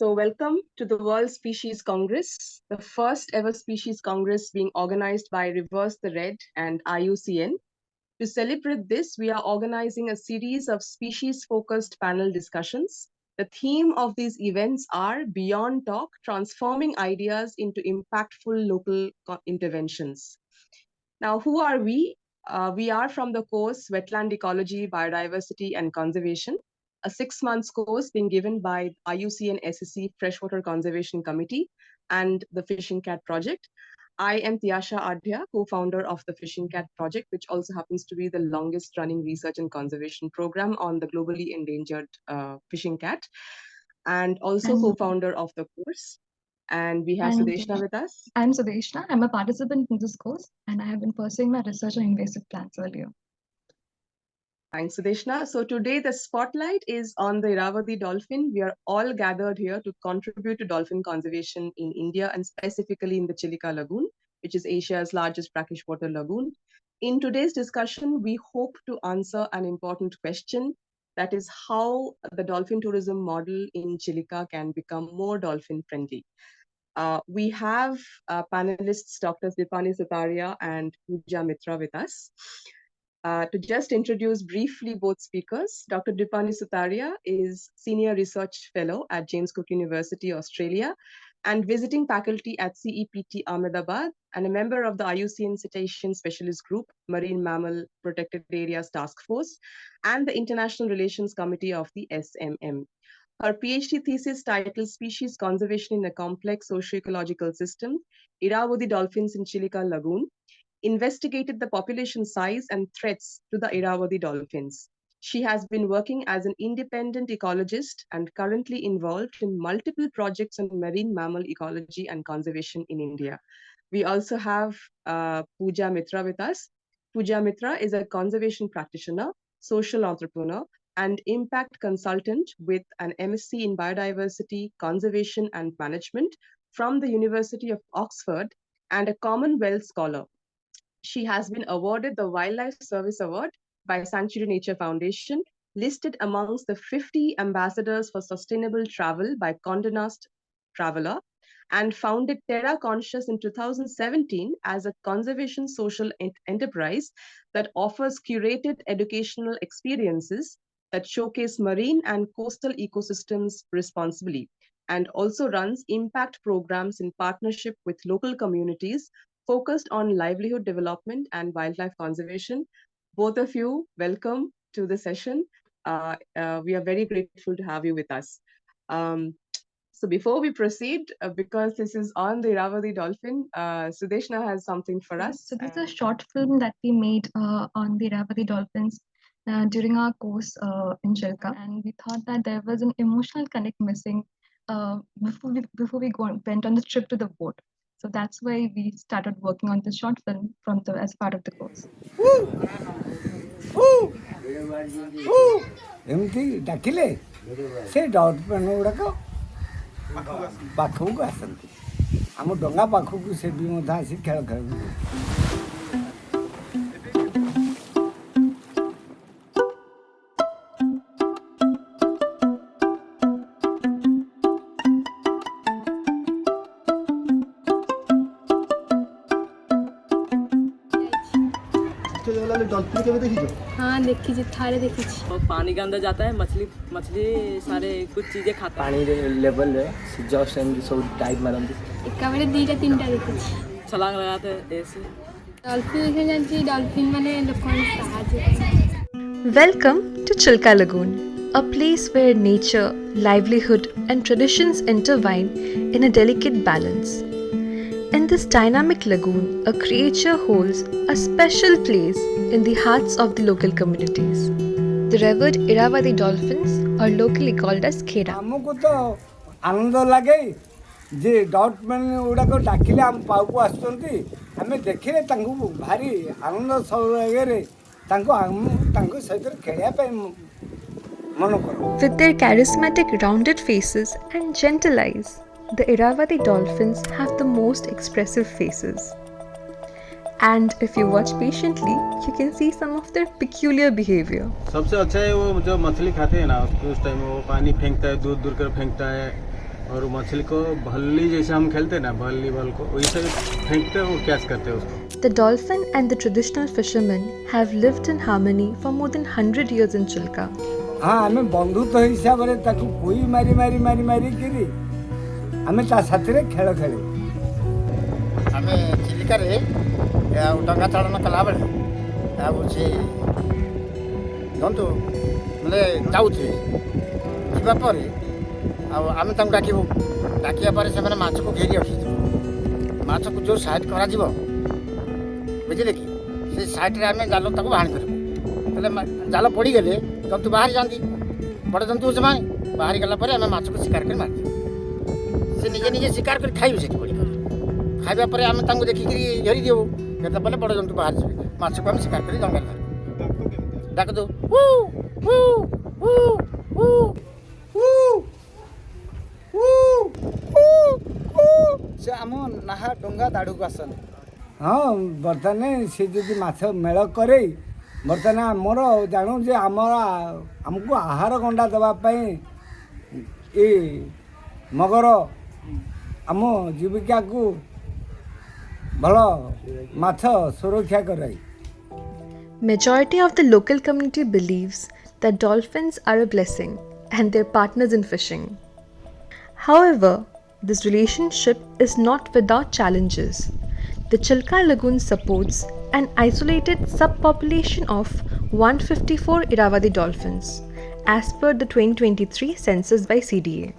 Welcome to the World Species Congress, the first ever Species Congress being organized by Reverse the Red and IUCN. To celebrate this, we are organizing a series of species-focused panel discussions. The theme of these events are Beyond Talk, Transforming Ideas into Impactful Local Interventions. Now, who are we? We are from the course Wetland Ecology, Biodiversity and Conservation, a 6-month course being given by IUCN SSC Freshwater Conservation Committee and the Fishing Cat Project. I am Tiyasha Adhya, co-founder of the Fishing Cat Project, which also happens to be the longest running research and conservation program on the globally endangered fishing cat, and also co-founder of the course. And we have Sudeshna with us. I'm Sudeshna. I'm a participant in this course, and I have been pursuing my research on invasive plants earlier. Thanks, Sudeshna. So today the spotlight is on the Irrawaddy dolphin. We are all gathered here to contribute to dolphin conservation in India and specifically in the Chilika Lagoon, which is Asia's largest brackish water lagoon. In today's discussion, we hope to answer an important question, that is how the dolphin tourism model in Chilika can become more dolphin friendly. We have panelists, Drs. Dipani Sutaria and Pooja Mitra with us. To just introduce briefly both speakers, Dr. Dipani Sutaria is Senior Research Fellow at James Cook University, Australia, and visiting faculty at CEPT Ahmedabad, and a member of the IUCN Cetacean Specialist Group, Marine Mammal Protected Areas Taskforce, and the International Relations Committee of the SMM. Her PhD thesis titled Species Conservation in a Complex Socio-Ecological System, Irawaddy Dolphins in Chilika Lagoon, investigated the population size and threats to the Irrawaddy dolphins. She has been working as an independent ecologist and currently involved in multiple projects on marine mammal ecology and conservation in India. We also have Pooja Mitra with us. Pooja Mitra is a conservation practitioner, social entrepreneur, and impact consultant with an MSc in biodiversity, conservation, and management from the University of Oxford and a Commonwealth scholar. She has been awarded the Wildlife Service Award by Sanctuary Nature Foundation, listed amongst the 50 ambassadors for sustainable travel by Condé Nast Traveler, and founded Terra Conscious in 2017 as a conservation social enterprise that offers curated educational experiences that showcase marine and coastal ecosystems responsibly, and also runs impact programs in partnership with local communities focused on livelihood development and wildlife conservation. Both of you, welcome to the session. We are very grateful to have you with us. So before we proceed, because this is on the Irrawaddy dolphin, Sudeshna has something for us. So this is a short film that we made on the Irrawaddy dolphins during our course in Chilika, and we thought that there was an emotional connect missing before we went on the trip to the boat. So that's why we started working on this short film as part of the course. ଏମିତି ଡାକିଲେ ସେ dolphin ଗୁଡ଼ାକ ପାଖକୁ ଆସନ୍ତି, ଆମ ଡଙ୍ଗା ପାଖକୁ ସେ ବି ମଧ୍ୟ ଆସି ଖେଳ ଖେଳନ୍ତି। डॉल्फिन के देखी? हाँ देखी, थारे देखी। पानी के अंदर जाता है, मछली सारे कुछ चीजें खाता है। पानी लेवल रे जस्ट एंड सब टाइप मारंती एका बेले दीटा तीनटा देखी। छलांग लगाते हैं ऐसे। डॉल्फिन है जानची, डॉल्फिन माने लोकन साहाଯ୍य। Welcome to Chilika Lagoon, a place where nature, livelihood and traditions intertwine in a delicate balance. In this dynamic lagoon, a creature holds a special place in the hearts of the local communities. The revered Irrawaddy dolphins are locally called as khera. हमको तो आनंद लगे जे dolphin गुड़ाक डाकिले आम पाखु आसुँच आम देखिले भारी आनंद सहित खेलने मन कर। With their charismatic rounded faces and gentle eyes, the Irrawaddy dolphins have the most expressive faces. And if you watch patiently, you can see some of their peculiar behavior. सबसे अच्छा है वो जो मछली खाते हैं ना, उस टाइम वो पानी फेंकता है, दूर दूर कर फेंकता है, और मछली को भल्ली जैसे हम खेलते हैं ना भल्ली बॉल को वैसे फेंकते हैं वो कैच करते हैं उसको. The dolphin and the traditional fishermen have lived in harmony for more than 100 years in Chilka. हाँ आमे बंधुत्व हिसाब रे ताकू कोई मारी मारी मारी मारी करी आमे ता साथी रे खेल खेले. आमे चिलिका रे डंगा चालन कला बेले से जंतु मतलब जाऊे जावापर आम डाकू डाकिया से माछ को घेरी रखी माछ को जो साइड करा बुझे कि से साइड आम जाल तक बाहर करूँ जाल पड़गले जंतु बाहर जाती बड़ जंतु से बाहरी गलापर आम माछ को शिकार कर मार से निजे निजे शिकार कर खाइबे से पड़ी खाइबा पर आम देखिक घेरी देव घेरला पड़े बड़ जंतु बाहर जाए माछ को आम शिकार कर जंगल डाक दो से आम नाहा डंगा दाड़ू को आसन. हाँ बर्तमान से जी माछ मेल करे बर्तमान आमर जानू जे आमको आहार गंडा देवाई ये मगर आम जीविका को भल माछ सुरक्षा कराई. Majority of the local community believes that dolphins are a blessing and they're partners in fishing. However, this relationship is not without challenges. The Chilika Lagoon supports an isolated subpopulation of 154 Irawaddy dolphins, as per the 2023 census by CDA.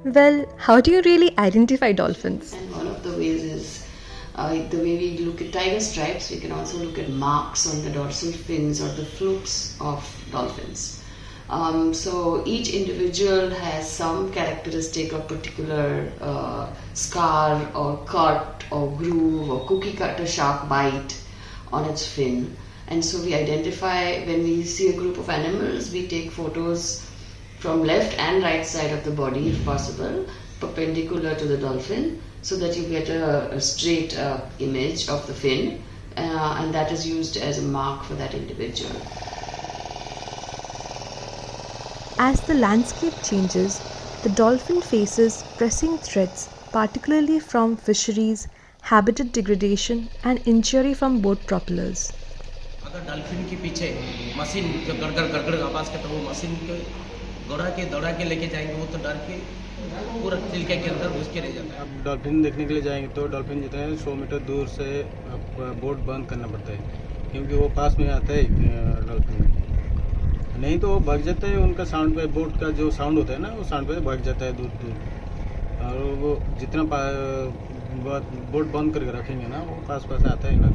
Well, how do you really identify dolphins? And one of the ways is the way we look at tiger stripes, we can also look at marks on the dorsal fins or the flukes of dolphins. So each individual has some characteristic of particular scar or cut or groove or cookie cutter sharp bite on its fin. And so we identify, when we see a group of animals, we take photos from left and right side of the body if possible, perpendicular to the dolphin, so that you get a straight image of the fin, and that is used as a mark for that individual. As the landscape changes, the dolphin faces pressing threats, particularly from fisheries, habitat degradation, and injury from boat propellers. अगर dolphin के पीछे machine जो गड़गड़ गड़गड़ आवाज़ करता है वो machine के दौड़ा के लेके जाएंगे वो तो डर के पूरा चिल्के के अंदर घुस के रह जाता है. अब डॉल्फिन देखने के लिए जाएंगे तो डॉल्फिन जितने 100 मीटर दूर से बोट बंद करना पड़ता है क्योंकि वो पास में आता है डॉल्फिन. नहीं तो वो भाग जाता है उनका साउंड पे बोट का जो साउंड होता है ना वो साउंड पे भाग जाता है दूर दूर. और वो जितना बोट बंद करके रखेंगे ना वो पास आता है ना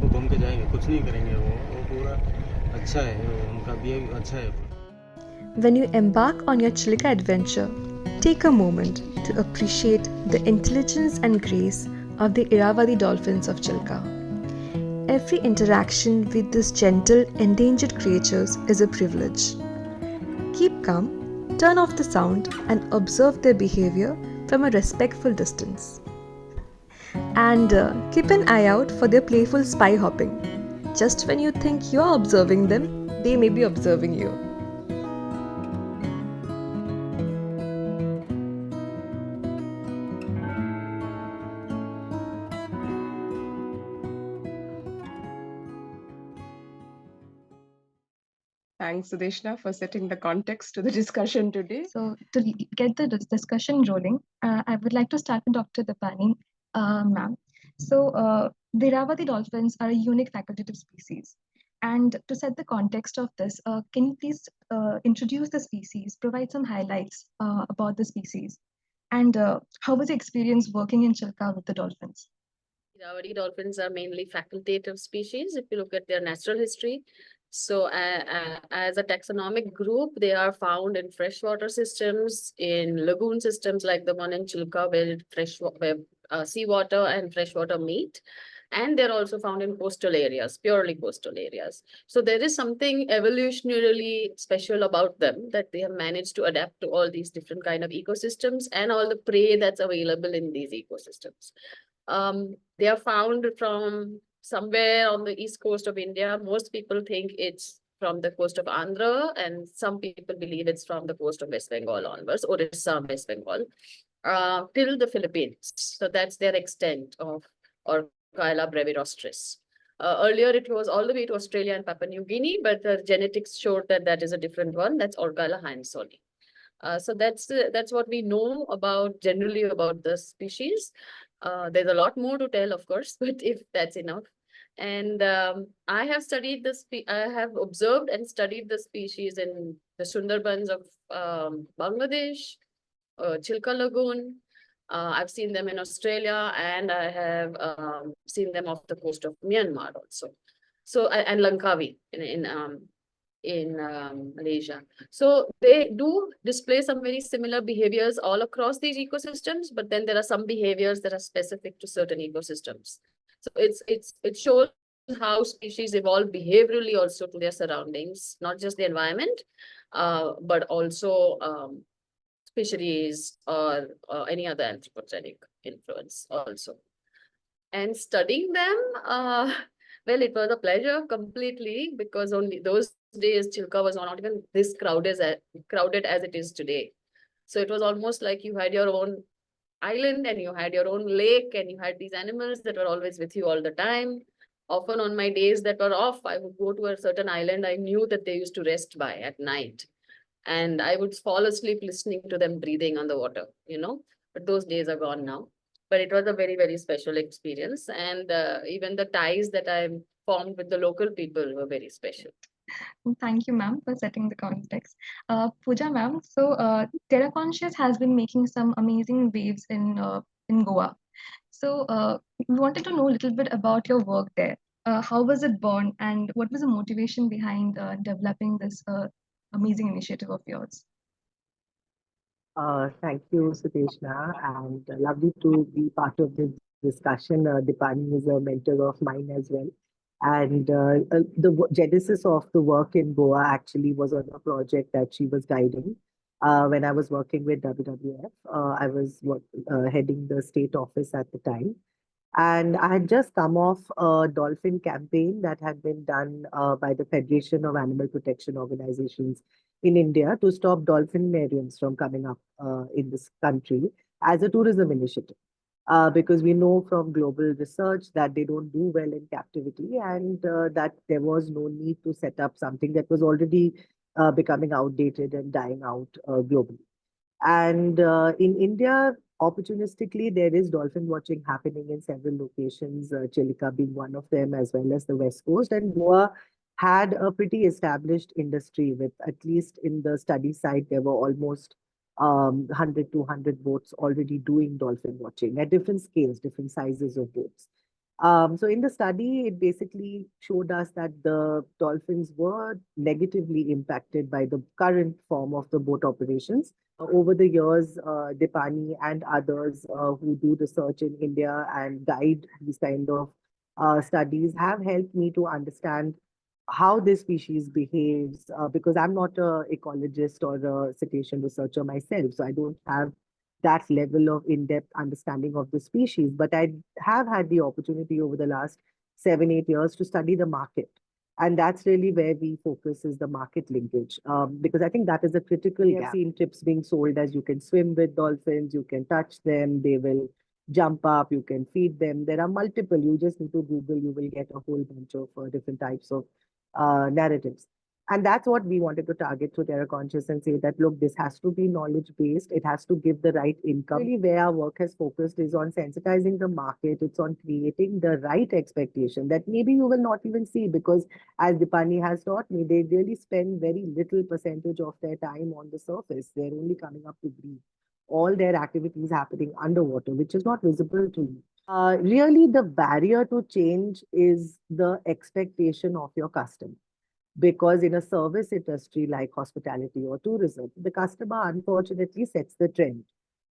वो घूम के जाएंगे कुछ नहीं करेंगे. वो पूरा अच्छा है उनका बिहेव अच्छा है. When you embark on your Chilika adventure, take a moment to appreciate the intelligence and grace of the Irrawaddy dolphins of Chilika. Every interaction with these gentle, endangered creatures is a privilege. Keep calm, turn off the sound, and observe their behavior from a respectful distance. And keep an eye out for their playful spy hopping. Just when you think you're observing them, they may be observing you. Thanks, Sudeshna, for setting the context to the discussion today. So to get the discussion rolling, I would like to start with Dr. Dipani, ma'am. So the Irrawaddy dolphins are a unique facultative species. And to set the context of this, can you please introduce the species, provide some highlights about the species, and how was the experience working in Chilika with the dolphins? Irrawaddy dolphins are mainly facultative species if you look at their natural history. So as a taxonomic group, they are found in freshwater systems, in lagoon systems like the one in Chilika, where seawater and freshwater meet. And they're also found in coastal areas, purely coastal areas. So there is something evolutionarily special about them that they have managed to adapt to all these different kind of ecosystems and all the prey that's available in these ecosystems. They are found from somewhere on the east coast of India. Most people think it's from the coast of Andhra, and some people believe it's from the coast of West Bengal onwards, Orissa, West Bengal, till the Philippines. So that's their extent of Orcala brevirostris. Earlier, it was all the way to Australia and Papua New Guinea, but the genetics showed that that is a different one. That's Orcala hansoni. So that's what we know about generally about the species. There's a lot more to tell, of course, but if that's enough. And I have studied I have observed and studied the species in the Sundarbans of Bangladesh, Chilika Lagoon. I've seen them in Australia, and I have seen them off the coast of Myanmar also. So and Langkawi in Malaysia. So they do display some very similar behaviors all across these ecosystems, but then there are some behaviors that are specific to certain ecosystems. So it shows how species evolve behaviorally also to their surroundings, not just the environment, but also fisheries or any other anthropogenic influence also. And studying them, well, it was a pleasure completely, because only those days Chilka was not even this crowded as it is today. So it was almost like you had your own island and you had your own lake and you had these animals that were always with you all the time. Often on my days that were off, I would go to a certain island I knew that they used to rest by at night. And I would fall asleep listening to them breathing on the water, but those days are gone now. But it was a very, very special experience. And even the ties that I formed with the local people were very special. Thank you, ma'am, for setting the context. Pooja, ma'am, so Terra Conscious has been making some amazing waves in Goa. So we wanted to know a little bit about your work there. How was it born, and what was the motivation behind developing this amazing initiative of yours? Thank you, Suteshna, and lovely to be part of this discussion. Dipani is a mentor of mine as well. And the genesis of the work in Goa actually was on a project that she was guiding. When I was working with WWF, I was heading the state office at the time. And I had just come off a dolphin campaign that had been done by the Federation of Animal Protection Organizations in India to stop dolphinariums from coming up in this country as a tourism initiative. Because we know from global research that they don't do well in captivity, and that there was no need to set up something that was already becoming outdated and dying out globally. And in India, opportunistically, there is dolphin watching happening in several locations, Chilika being one of them, as well as the West Coast. And Goa had a pretty established industry with, at least in the study side, there were almost 100, 200 boats already doing dolphin watching at different scales, different sizes of boats. So in the study, it basically showed us that the dolphins were negatively impacted by the current form of the boat operations. Over the years, Dipani and others who do research in India and guide these kind of studies have helped me to understand how this species behaves, because I'm not an ecologist or a cetacean researcher myself, so I don't have that level of in-depth understanding of the species, but I have had the opportunity over the last 7-8 years to study the market. And that's really where we focus, is the market linkage, because I think that is a critical gap. I've seen trips being sold as you can swim with dolphins, you can touch them, they will jump up, you can feed them. There are multiple, you just need to Google, you will get a whole bunch of different types of narratives. And that's what we wanted to target through Terra Conscious and say that, look, this has to be knowledge-based. It has to give the right income. Really, where our work has focused is on sensitizing the market. It's on creating the right expectation that maybe you will not even see, because as Dipani has taught me, they really spend very little percentage of their time on the surface. They're only coming up to breathe. All their activities happening underwater, which is not visible to you. Really, the barrier to change is the expectation of your customer. Because in a service industry like hospitality or tourism, the customer unfortunately sets the trend.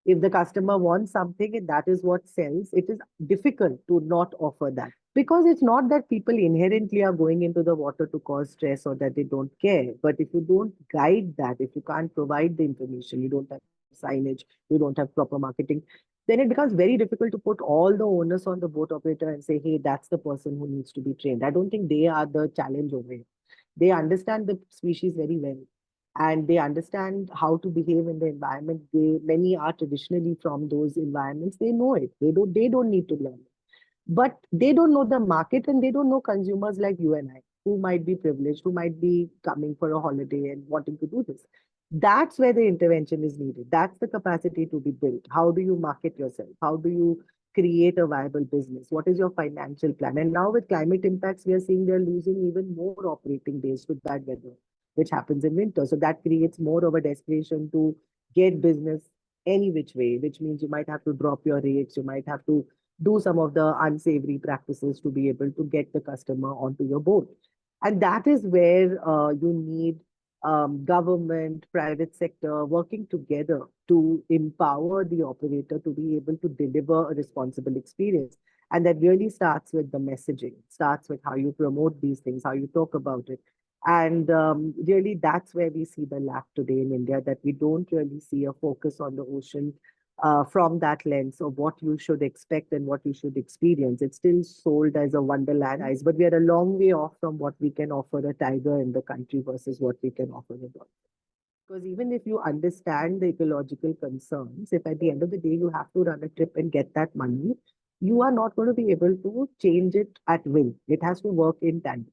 If the customer wants something and that is what sells, it is difficult to not offer that. Because it's not that people inherently are going into the water to cause stress or that they don't care. But if you don't guide that, if you can't provide the information, you don't have signage, you don't have proper marketing, then it becomes very difficult to put all the onus on the boat operator and say, hey, that's the person who needs to be trained. I don't think they are the challenge over here. They understand the species very well, and they understand how to behave in the environment. Many are traditionally from those environments. They know it. They don't need to learn it. But they don't know the market, and they don't know consumers like you and I, who might be privileged, who might be coming for a holiday and wanting to do this. That's where the intervention is needed. That's the capacity to be built. How do you market yourself? How do you create a viable business? What is your financial plan? And now with climate impacts, we are seeing they're losing even more operating days with bad weather, which happens in winter. So that creates more of a desperation to get business any which way, which means you might have to drop your rates, you might have to do some of the unsavory practices to be able to get the customer onto your boat. And that is where you need government, private sector working together to empower the operator to be able to deliver a responsible experience. And that really starts with the messaging, starts with how you promote these things, how you talk about it. And really, that's where we see the lack today in India, that we don't really see a focus on the ocean from that lens of what you should expect and what you should experience. It's still sold as a wonderland, but we are a long way off from what we can offer a tiger in the country versus what we can offer a dolphin. Because even if you understand the ecological concerns, if at the end of the day you have to run a trip and get that money, you are not going to be able to change it at will. It has to work in tandem.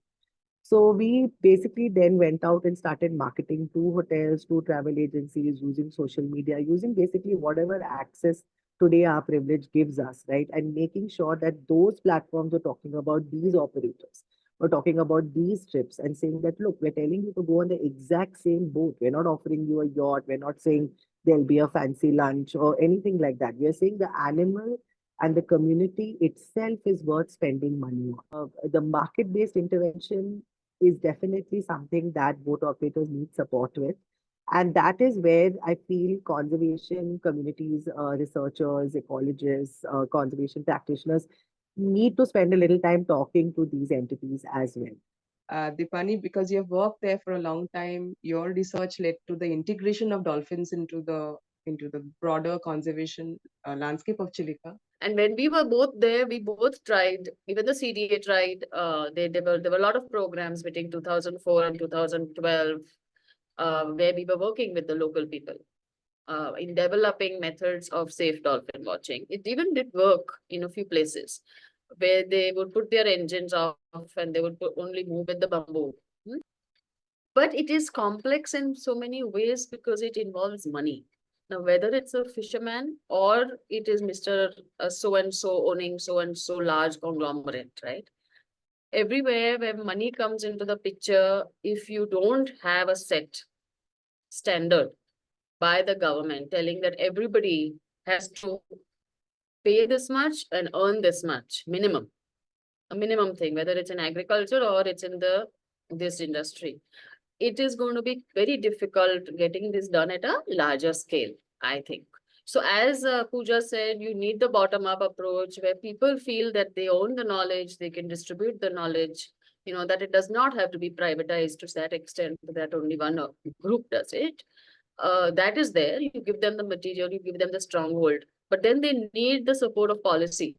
So we basically then went out and started marketing to hotels, to travel agencies, using social media, using basically whatever access today our privilege gives us, right? And making sure that those platforms are talking about these operators, we're talking about these trips and saying that, look, we're telling you to go on the exact same boat. We're not offering you a yacht. We're not saying there'll be a fancy lunch or anything like that. We're saying the animal and the community itself is worth spending money on. The market-based intervention is definitely something that boat operators need support with. And that is where I feel conservation communities, researchers, ecologists, conservation practitioners need to spend a little time talking to these entities as well. Dipani, because you've worked there for a long time, your research led to the integration of dolphins into the broader conservation landscape of Chilika. And when we were both there, we both tried, even the CDA tried, there were a lot of programs between 2004 and 2012, where we were working with the local people in developing methods of safe dolphin watching. It even did work in a few places where they would put their engines off and they would only move with the bamboo. But it is complex in so many ways because it involves money. Now, whether it's a fisherman or it is Mr. So-and-so owning so-and-so large conglomerate, right? Everywhere where money comes into the picture, if you don't have a set standard by the government telling that everybody has to pay this much and earn this much, minimum, a minimum thing, whether it's in agriculture or it's in this industry, it is going to be very difficult getting this done at a larger scale, I think. So as Pooja said, you need the bottom-up approach where people feel that they own the knowledge, they can distribute the knowledge, that it does not have to be privatized to that extent that only one group does it. That is there. You give them the material, you give them the stronghold, but then they need the support of policy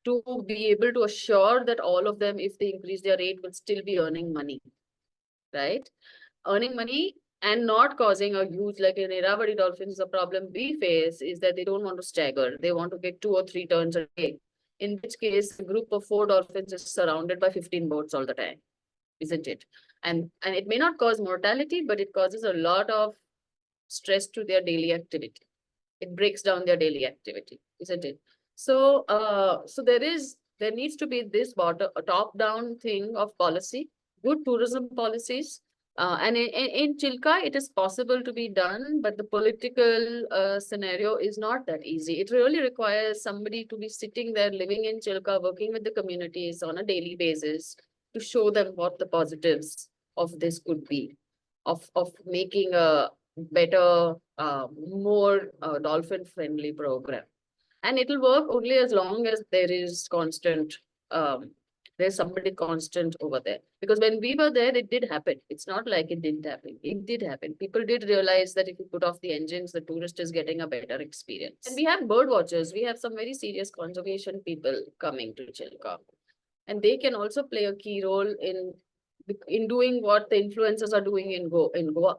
to be able to assure that all of them, if they increase their rate, will still be earning money. Right? Earning money and not causing a huge, like in Irrawaddy dolphins, the problem we face is that they don't want to stagger. They want to get 2 or 3 turns a day, in which case a group of 4 dolphins is surrounded by 15 boats all the time, isn't it? And it may not cause mortality, but it causes a lot of stress to their daily activity. It breaks down their daily activity, isn't it? So, there needs to be this top-down thing of policy, good tourism policies. And in Chilka, it is possible to be done, but the political scenario is not that easy. It really requires somebody to be sitting there, living in Chilka, working with the communities on a daily basis to show them what the positives of this could be, of making a better, more dolphin-friendly program. And it will work only as long as there is constant, there's somebody constant over there. Because when we were there, it did happen. It's not like it didn't happen. It did happen. People did realize that if you put off the engines, the tourist is getting a better experience. And we have bird watchers. We have some very serious conservation people coming to Chilka. And they can also play a key role in in doing what the influencers are doing in Goa.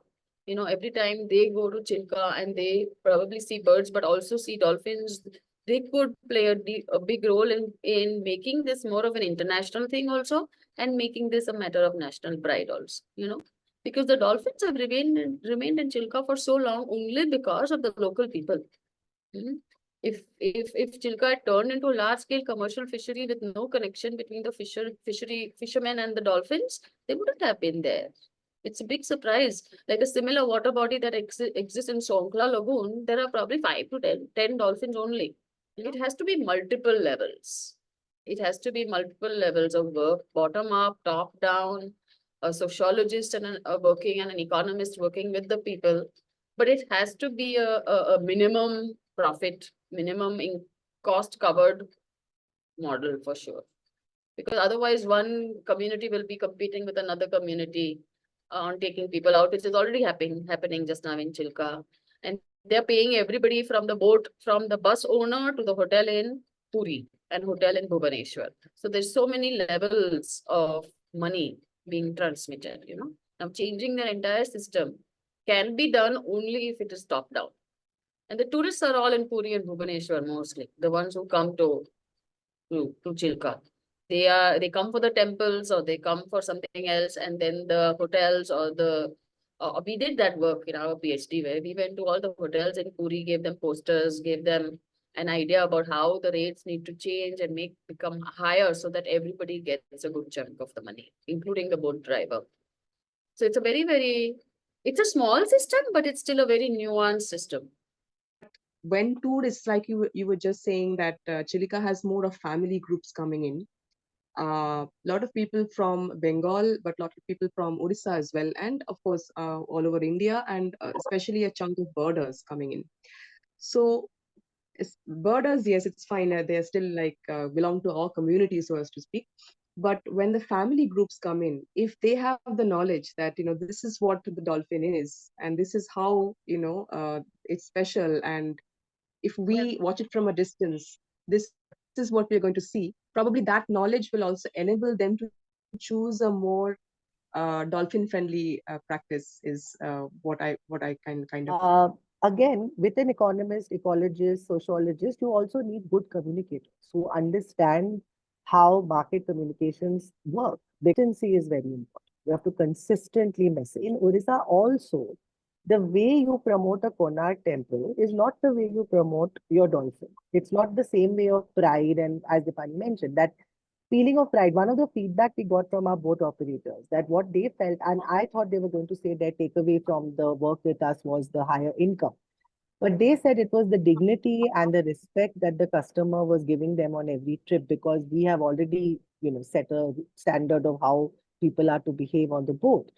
You know, every time they go to Chilka and they probably see birds, but also see dolphins, they could play a big role in making this more of an international thing also, and making this a matter of national pride also, you know, because the dolphins have remained in Chilka for so long only because of the local people. Mhm. If Chilka had turned into a large scale commercial fishery with no connection between the fishermen and the dolphins, they wouldn't have been there. It's a big surprise. Like a similar water body that exists in Chilika Lagoon, there are probably 5 to 10 dolphins only. It has to be multiple levels. It has to be multiple levels of work, bottom up, top down, a sociologist and an economist working with the people. But it has to be a minimum profit, minimum in cost covered model for sure. Because otherwise one community will be competing with another community on taking people out, which is already happening just now in Chilka. And they're paying everybody from the boat, from the bus owner to the hotel in Puri and hotel in Bhubaneswar. So there's so many levels of money being transmitted, you know. Now changing their entire system can be done only if it is top down. And the tourists are all in Puri and Bhubaneswar mostly, the ones who come to Chilka. They come for the temples or they come for something else, and then the hotels or the we did that work in our PhD where we went to all the hotels in Puri, gave them posters, gave them an idea about how the rates need to change and become higher so that everybody gets a good chunk of the money, including the boat driver. So it's a it's a small system, but it's still a very nuanced system. When tourists, like you were just saying that Chilika has more of family groups coming in. A lot of people from Bengal, but a lot of people from Odisha as well, and of course all over India, and especially a chunk of birders coming in. So birders, yes, it's fine. They're still like belong to our community, so as to speak. But when the family groups come in, if they have the knowledge that this is what the dolphin is, and this is how it's special, and if we watch it from a distance, this is what we're going to see. Probably that knowledge will also enable them to choose a more dolphin-friendly practice. Is what I kind of. Again, with an economist, ecologist, sociologist, you also need good communicators who understand how market communications work. Consistency is very important. You have to consistently message. In Odisha also, the way you promote a Konark temple is not the way you promote your dolphin. It's not the same way of pride, and as Dipani mentioned, that feeling of pride. One of the feedback we got from our boat operators, that what they felt, and I thought they were going to say their takeaway from the work with us was the higher income. But they said it was the dignity and the respect that the customer was giving them on every trip, because we have already, set a standard of how people are to behave on the boat.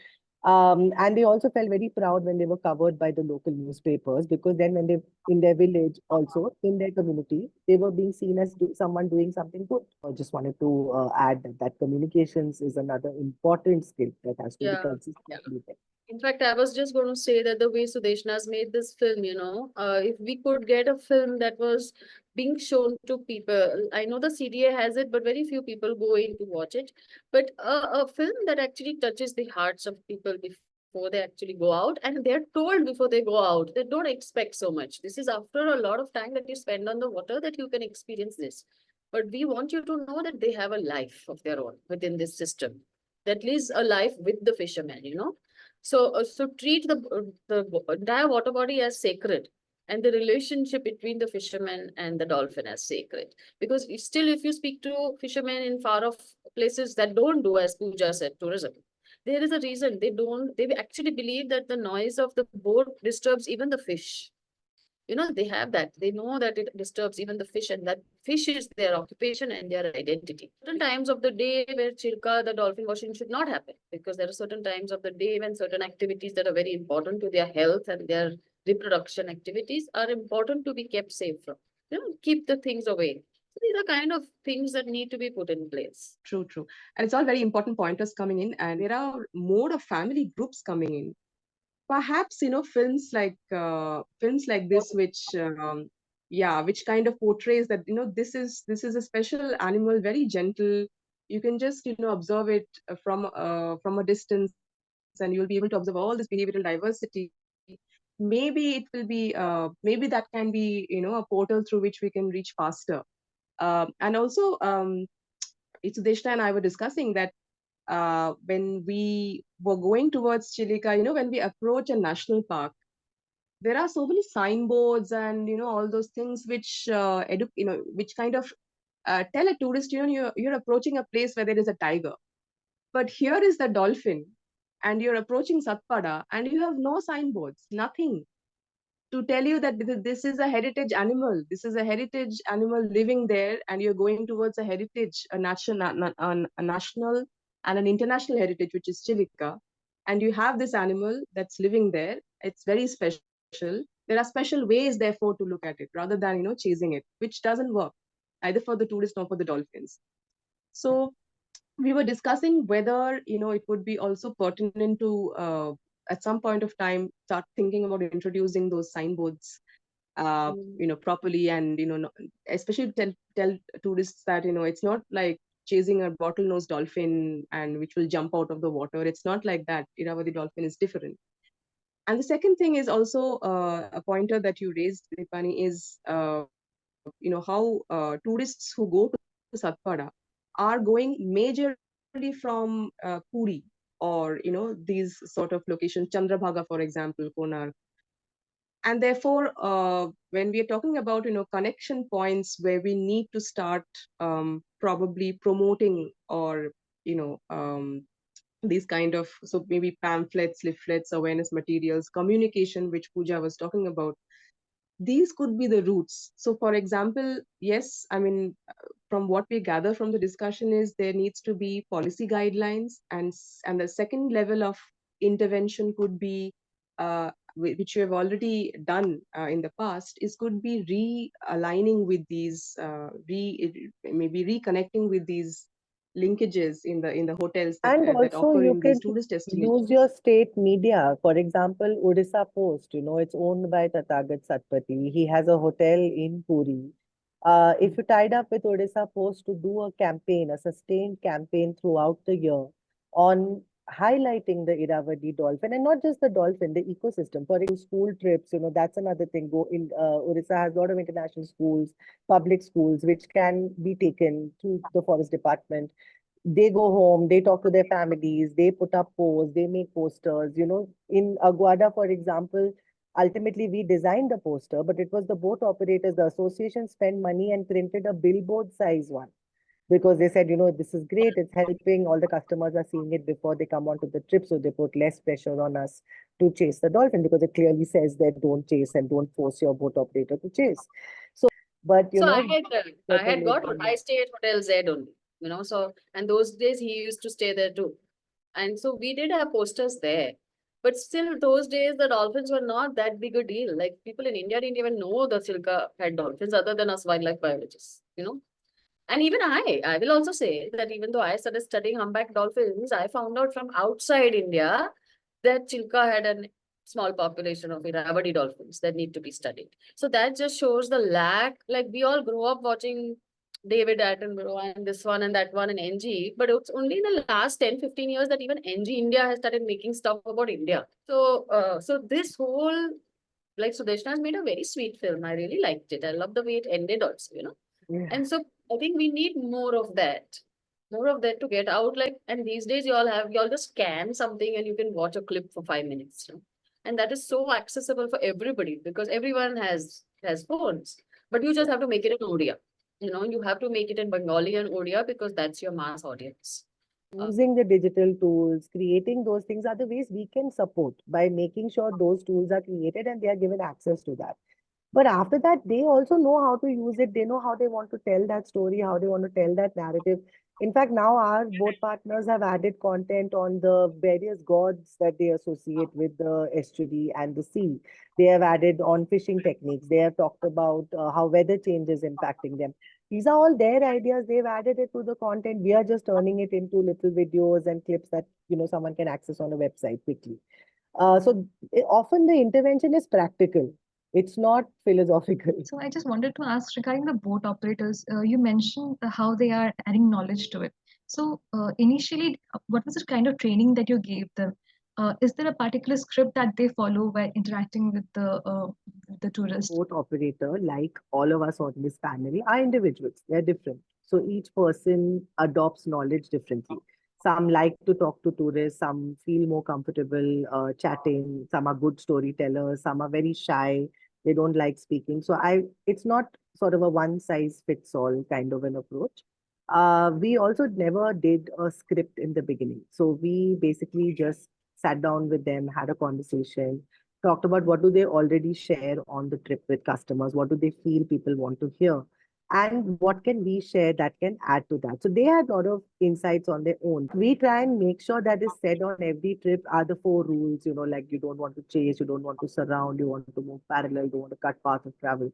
And they also felt very proud when they were covered by the local newspapers, because then when they, in their village also, in their community, they were being seen as someone doing something good. I just wanted to add that communications is another important skill that has to be consistently there. In fact, I was just going to say that the way Sudeshna's made this film, if we could get a film that was being shown to people, I know the CDA has it, but very few people go in to watch it. But a film that actually touches the hearts of people before they actually go out, and they're told before they go out, they don't expect so much. This is after a lot of time that you spend on the water that you can experience this. But we want you to know that they have a life of their own within this system, that lives a life with the fishermen, So treat the entire water body as sacred, and the relationship between the fisherman and the dolphin as sacred. Because still, if you speak to fishermen in far off places that don't do, as Pooja said, tourism, there is a reason they actually believe that the noise of the boat disturbs even the fish. They have that. They know that it disturbs even the fish, and that fish is their occupation and their identity. Certain times of the day where Chilka, the dolphin washing should not happen, because there are certain times of the day when certain activities that are very important to their health and their reproduction activities are important to be kept safe from. Keep the things away. So these are kind of things that need to be put in place. True. And it's all very important pointers coming in, and there are more of family groups coming in. Perhaps films like this, which which kind of portrays that this is a special animal, very gentle, you can just observe it from a distance, and you'll be able to observe all this behavioral diversity. Maybe it will be maybe that can be a portal through which we can reach faster. And also, Sudeshna and I were discussing that when we were going towards Chilika, when we approach a national park, there are so many signboards and all those things which which kind of tell a tourist, you're approaching a place where there is a tiger. But here is the dolphin, and you're approaching Satpada, and you have no signboards, nothing to tell you that this is a heritage animal. This is a heritage animal living there, and you're going towards a heritage, a national and an international heritage, which is Chilika. And you have this animal that's living there. It's very special. There are special ways, therefore, to look at it rather than chasing it, which doesn't work either for the tourists nor for the dolphins. So we were discussing whether it would be also pertinent to at some point of time start thinking about introducing those signboards properly, and especially tell tourists that it's not like chasing a bottlenose dolphin and which will jump out of the water. It's not like that. Irrawaddy dolphin is different. And the second thing is also a pointer that you raised, Dipani, is how tourists who go to Satpada are going majorly from Puri, or these sort of locations, Chandrabhaga, for example, Konark. And therefore, when we are talking about connection points where we need to start probably promoting, or these kind of, so maybe pamphlets, leaflets, awareness materials, communication, which Pooja was talking about, these could be the routes. So for example, yes, I mean, from what we gather from the discussion is there needs to be policy guidelines, and the second level of intervention could be which you have already done in the past, is could be realigning with these maybe reconnecting with these linkages in the hotels that, And that also offer you in these could tourist destinations. use your state media. For example, Odisha Post, it's owned by Tathagat Satpathy. He has a hotel in Puri. If you tied up with Odisha Post to do a campaign, a sustained campaign throughout the year on highlighting the Irrawaddy dolphin, and not just the dolphin, the ecosystem. For school trips, that's another thing. Odisha has a lot of international schools, public schools, which can be taken to the forest department. They go home, they talk to their families, they put up posts, they make posters. In Aguada, for example, ultimately we designed the poster, but it was the boat operators, the association spent money and printed a billboard size one, because they said, this is great, it's helping, all the customers are seeing it before they come onto the trip, so they put less pressure on us to chase the dolphin, because it clearly says that don't chase and don't force your boat operator to chase. So, but So I had I stay at Hotel Z only, so, and those days he used to stay there too. And so we did have posters there. But still, those days, the dolphins were not that big a deal. Like, people in India didn't even know the Chilika had dolphins other than us wildlife biologists, And even I will also say that even though I started studying humpback dolphins, I found out from outside India that Chilka had a small population of Irawaddy dolphins that need to be studied. So that just shows the lack. Like, we all grew up watching David Attenborough and this one and that one and NG, but it's only in the last 10-15 years that even NG India has started making stuff about India. So so this whole, like, Sudeshna has made a very sweet film. I really liked it. I love the way it ended also, Yeah. And so I think we need more of that to get out. Like, and these days you all just scan something and you can watch a clip for 5 minutes, and that is so accessible for everybody because everyone has phones, but you just have to make it in Odia. You have to make it in Bengali and Odia because that's your mass audience. Using the digital tools, creating those things are the ways we can support by making sure those tools are created and they are given access to that. But after that, they also know how to use it. They know how they want to tell that story, how they want to tell that narrative. In fact, now our boat partners have added content on the various gods that they associate with the estuary and the sea. They have added on fishing techniques. They have talked about how weather change is impacting them. These are all their ideas. They've added it to the content. We are just turning it into little videos and clips that someone can access on a website quickly. So often the intervention is practical. It's not philosophical. So I just wanted to ask regarding the boat operators, you mentioned how they are adding knowledge to it. So initially, what was the kind of training that you gave them? Is there a particular script that they follow while interacting with the tourists? Boat operator, like all of us on this panel, are individuals. They're different. So each person adopts knowledge differently. Some like to talk to tourists, some feel more comfortable chatting, some are good storytellers, some are very shy, they don't like speaking. So it's not sort of a one size fits all kind of an approach. We also never did a script in the beginning. So we basically just sat down with them, had a conversation, talked about what do they already share on the trip with customers, what do they feel people want to hear, and what can we share that can add to that. So they had a lot of insights on their own. We try and make sure that is said on every trip are the 4 rules, like you don't want to chase, you don't want to surround, you want to move parallel, you don't want to cut path of travel.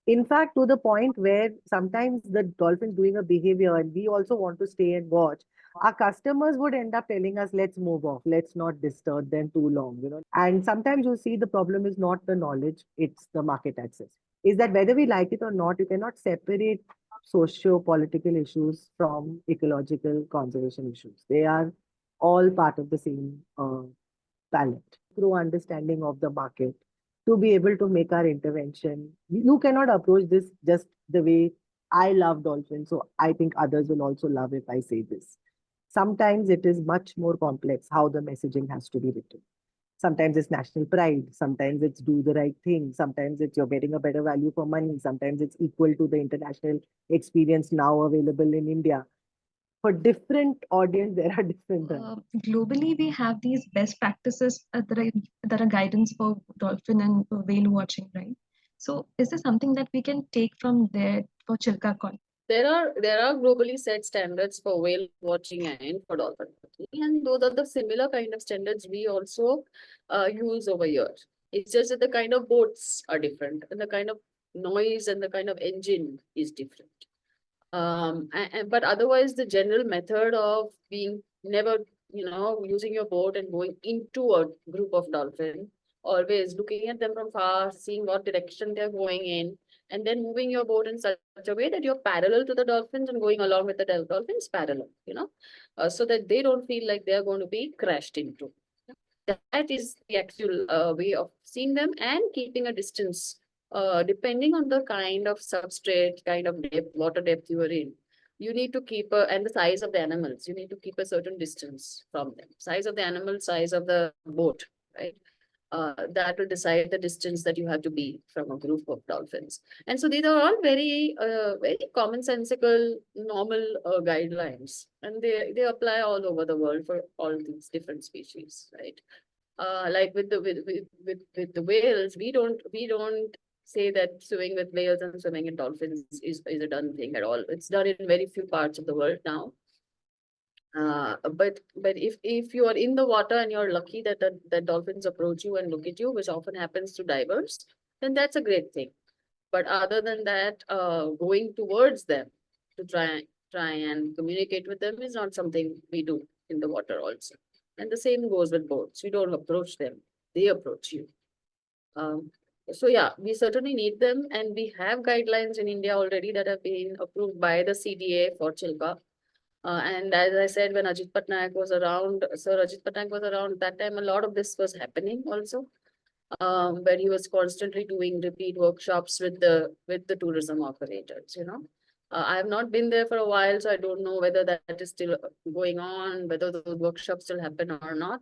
In fact, to the point where sometimes the dolphin's doing a behavior and we also want to stay and watch, our customers would end up telling us, let's move off, let's not disturb them too long. And sometimes you see the problem is not the knowledge, it's the market access. Is that whether we like it or not, you cannot separate socio-political issues from ecological conservation issues. They are all part of the same palette. Through understanding of the market, to be able to make our intervention. You cannot approach this just the way I love dolphins, so I think others will also love if I say this. Sometimes it is much more complex how the messaging has to be written. Sometimes it's national pride, sometimes it's do the right thing, sometimes it's you're getting a better value for money, sometimes it's equal to the international experience now available in India. For different audience, there are different. Globally, we have these best practices that are guidance for dolphin and whale watching, right? So is there something that we can take from there for Chilka Con? There are globally set standards for whale watching and for dolphin watching, and those are the similar kind of standards we also use over here. It's just that the kind of boats are different, and the kind of noise and the kind of engine is different. But otherwise, the general method of being never, using your boat and going into a group of dolphin, always looking at them from far, seeing what direction they're going in, and then moving your boat in such a way that you're parallel to the dolphins and going along with the dolphins parallel, so that they don't feel like they're going to be crashed into. That is the actual way of seeing them and keeping a distance, depending on the kind of substrate, kind of depth, water depth you are in. You need to keep and the size of the animals, you need to keep a certain distance from them. Size of the animal, size of the boat, right? That will decide the distance that you have to be from a group of dolphins. And so these are all very, very commonsensical, normal guidelines, and they apply all over the world for all these different species, right? Like with the whales, we don't say that swimming with whales and swimming in dolphins is a done thing at all. It's done in very few parts of the world now. But if you are in the water and you're lucky that the dolphins approach you and look at you, which often happens to divers, then that's a great thing. But other than that, going towards them to try and communicate with them is not something we do in the water also. And the same goes with boats. You don't approach them, they approach you. So yeah, we certainly need them, and we have guidelines in India already that have been approved by the CDA for Chilka. And as I said, when Ajit Patnaik was around, Sir Ajit Patnaik was around that time, a lot of this was happening also, where he was constantly doing repeat workshops with the tourism operators, I have not been there for a while, so I don't know whether that is still going on, whether those workshops still happen or not.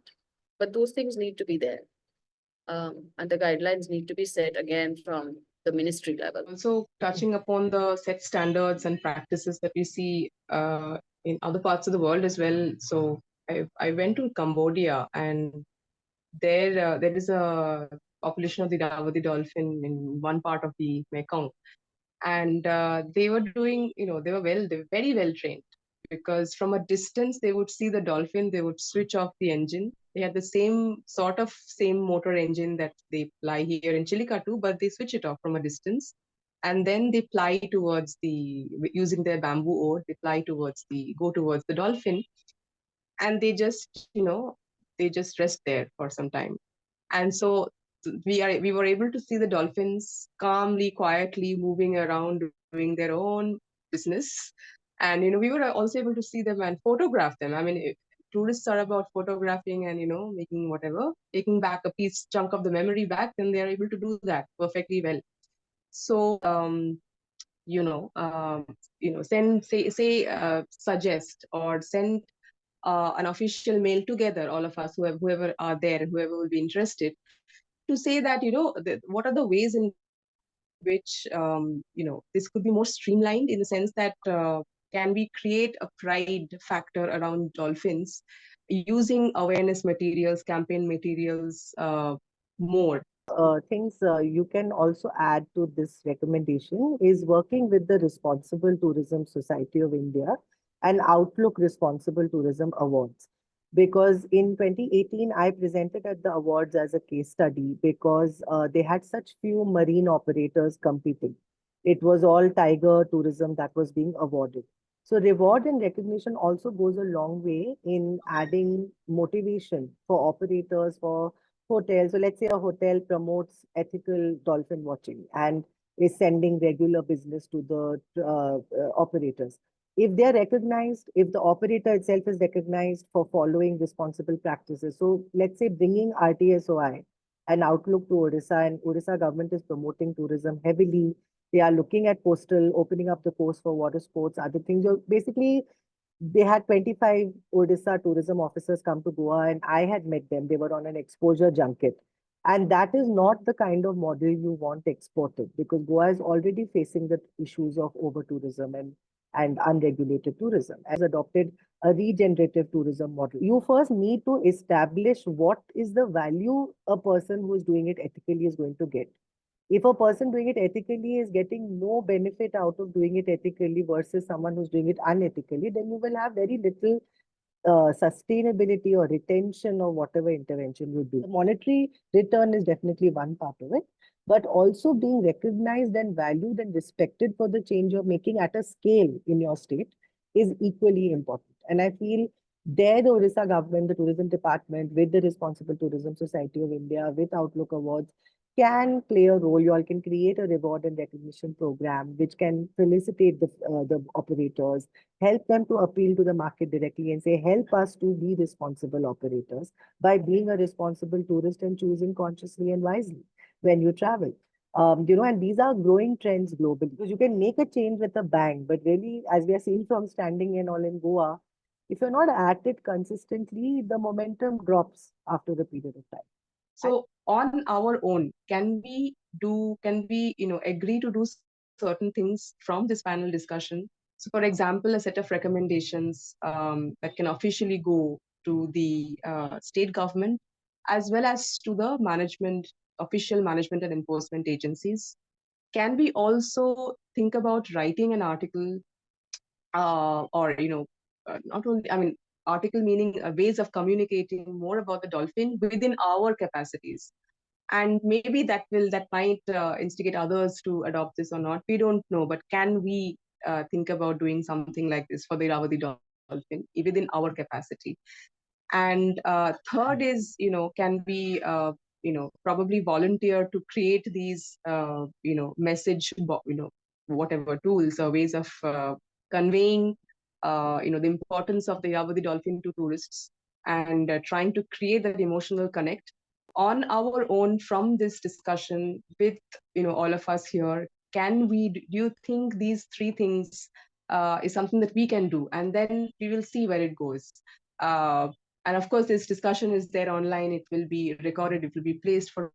But those things need to be there. And the guidelines need to be set again from the ministry level. Also touching upon the set standards and practices that we see in other parts of the world as well. So I went to Cambodia, and there is a population of the Irawaddy dolphin in one part of the Mekong. And they were doing, they were very well trained, because from a distance they would see the dolphin, they would switch off the engine. They had the same motor engine that they fly here in Chilika too, but they switch it off from a distance. And then they fly towards using their bamboo oar, go towards the dolphin. And they just, rest there for some time. And so we were able to see the dolphins calmly, quietly moving around, doing their own business. And, we were also able to see them and photograph them. I mean, if tourists are about photographing and, making whatever, taking back a chunk of the memory back, then they are able to do that perfectly well. So, suggest or send an official mail together, all of us, whoever are there, whoever will be interested, to say that, what are the ways in which, this could be more streamlined, in the sense that can we create a pride factor around dolphins using awareness materials, campaign materials more. Things you can also add to this recommendation is working with the Responsible Tourism Society of India and Outlook Responsible Tourism Awards. Because in 2018, I presented at the awards as a case study because they had such few marine operators competing. It was all tiger tourism that was being awarded. So reward and recognition also goes a long way in adding motivation for operators, for hotels. So let's say a hotel promotes ethical dolphin watching and is sending regular business to the operators. If they are recognized, if the operator itself is recognized for following responsible practices. So let's say bringing RTSOI and Outlook to Odisha, and Odisha government is promoting tourism heavily. They are looking at coastal, opening up the coast for water sports, other things. So basically, they had 25 Odisha tourism officers come to Goa, and I had met them. They were on an exposure junket. And that is not the kind of model you want exported, because Goa is already facing the issues of over tourism and unregulated tourism. As adopted a regenerative tourism model. You first need to establish what is the value a person who is doing it ethically is going to get. If a person doing it ethically is getting no benefit out of doing it ethically versus someone who's doing it unethically, then you will have very little sustainability or retention or whatever intervention you do. The monetary return is definitely one part of it, but also being recognized and valued and respected for the change you're making at a scale in your state is equally important. And I feel there the Odisha government, the tourism department, with the Responsible Tourism Society of India, with Outlook Awards, can play a role. You all can create a reward and recognition program which can felicitate the operators, help them to appeal to the market directly and say, help us to be responsible operators by being a responsible tourist and choosing consciously and wisely when you travel. And these are growing trends globally, because you can make a change with a bang, but really, as we are seeing from standing in all in Goa, if you're not at it consistently, the momentum drops after the period of time. So on our own, can we agree to do certain things from this panel discussion? So for example, a set of recommendations that can officially go to the state government, as well as to the official management and enforcement agencies. Can we also think about writing an article or, not only, article meaning ways of communicating more about the dolphin within our capacities? And maybe that might instigate others to adopt this or not. We don't know, but can we think about doing something like this for the Irrawaddy dolphin within our capacity? And third is, can we, probably volunteer to create these, message, whatever tools or ways of conveying, the importance of the Irrawaddy dolphin to tourists, and trying to create that emotional connect on our own from this discussion with, all of us here. Do you think these three things is something that we can do? And then we will see where it goes. And of course, this discussion is there online. It will be recorded. It will be placed for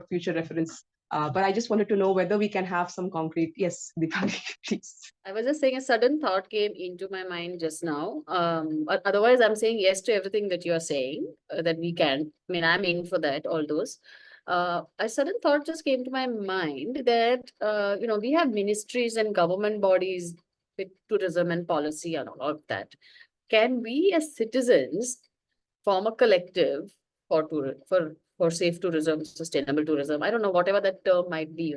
future reference. But I just wanted to know whether we can have some concrete. Yes, Dipani, please. I was just saying a sudden thought came into my mind just now. Otherwise, I'm saying yes to everything that you're saying, that we can. I mean, I'm in for that, all those. A sudden thought just came to my mind that, we have ministries and government bodies with tourism and policy and all of that. Can we as citizens form a collective for safe tourism, sustainable tourism? I don't know, whatever that term might be,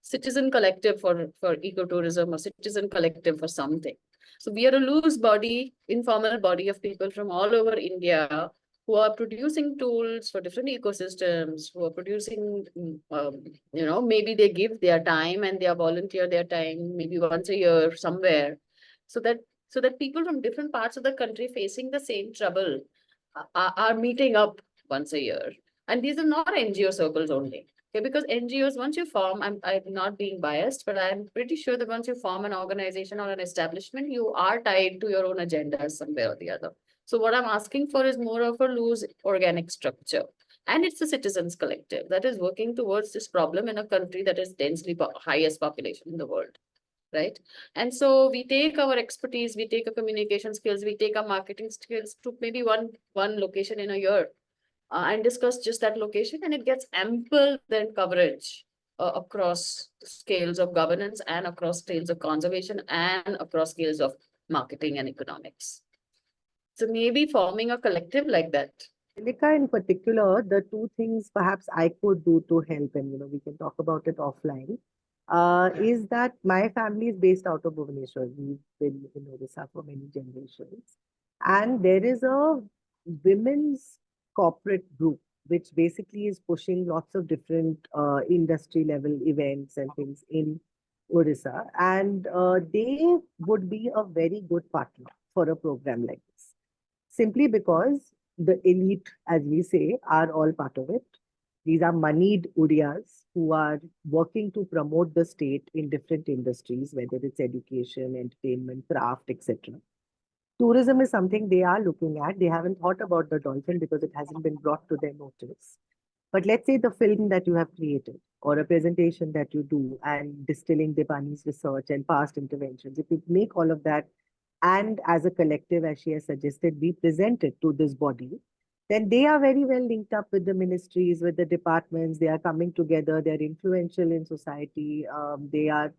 citizen collective for ecotourism, or citizen collective for something. So we are a loose body, informal body of people from all over India who are producing tools for different ecosystems, who are producing, maybe they give their time and they volunteer their time, maybe once a year somewhere, so that people from different parts of the country facing the same trouble are meeting up once a year. And these are not NGO circles only. Okay, because NGOs, once you form, I'm not being biased, but I'm pretty sure that once you form an organization or an establishment, you are tied to your own agenda somewhere or the other. So what I'm asking for is more of a loose organic structure. And it's the citizens collective that is working towards this problem in a country that is densely highest population in the world. Right. And so we take our expertise, we take our communication skills, we take our marketing skills to maybe one location in a year and discuss just that location, and it gets ample then coverage across scales of governance and across scales of conservation and across scales of marketing and economics. So maybe forming a collective like that. Chilika in particular, the two things perhaps I could do to help, and we can talk about it offline, is that my family is based out of Bhubaneswar. We've been in Odisha for many generations. And there is a women's corporate group, which basically is pushing lots of different industry level events and things in Odisha. And they would be a very good partner for a program like this, simply because the elite, as we say, are all part of it. These are moneyed Udiyas who are working to promote the state in different industries, whether it's education, entertainment, craft, etc. Tourism is something they are looking at. They haven't thought about the dolphin because it hasn't been brought to their notice. But let's say the film that you have created or a presentation that you do and distilling Dipani's research and past interventions, if you make all of that and as a collective, as she has suggested, we present it to this body, then they are very well linked up with the ministries, with the departments. They are coming together. They're influential in society. They are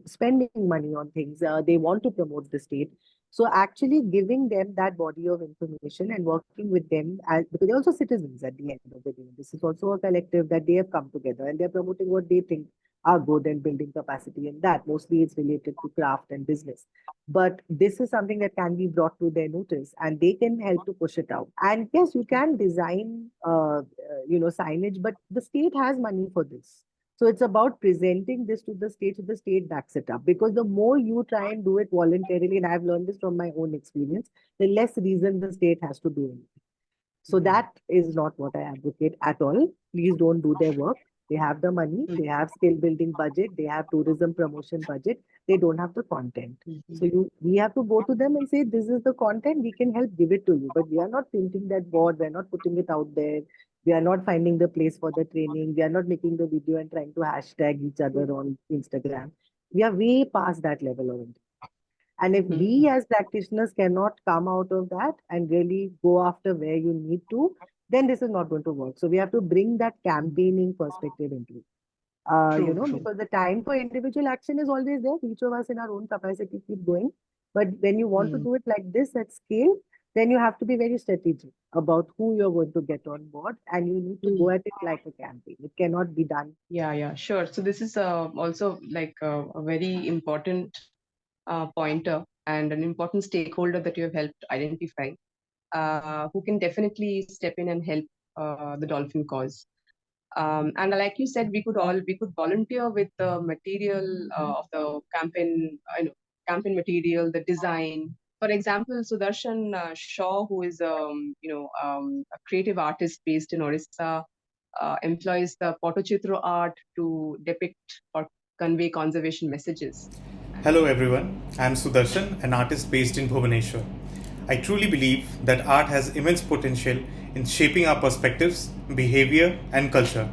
spending money on things. They want to promote the state. So actually giving them that body of information and working with them, because they're also citizens at the end of the day. This is also a collective that they have come together and they're promoting what they think are good and building capacity in that. Mostly it's related to craft and business. But this is something that can be brought to their notice and they can help to push it out. And yes, you can design, signage, but the state has money for this. So it's about presenting this to the state so the state backs it up. Because the more you try and do it voluntarily, and I've learned this from my own experience, the less reason the state has to do anything. So that is not what I advocate at all. Please don't do their work. They have the money, they have skill building budget, they have tourism promotion budget, they don't have the content. So we have to go to them and say, this is the content, we can help give it to you. But we are not printing that board, we're not putting it out there. We are not finding the place for the training. We are not making the video and trying to hashtag each other on Instagram. We are way past that level of it. And if we as practitioners cannot come out of that and really go after where you need to, then this is not going to work. So we have to bring that campaigning perspective into it. Because the time for individual action is always there. Each of us in our own capacity keep going. But when you want to do it like this at scale, then you have to be very strategic about who you're going to get on board and you need to go at it like a campaign. It cannot be done. Yeah, sure. So this is also like a very important pointer and an important stakeholder that you have helped identify, who can definitely step in and help the dolphin cause. And like you said, we could volunteer with the material of the campaign, campaign material, the design. For example, Sudarshan Shaw, who is a creative artist based in Orissa, employs the Potochitro art to depict or convey conservation messages. Hello everyone, I am Sudarshan, an artist based in Bhubaneswar. I truly believe that art has immense potential in shaping our perspectives, behavior and culture,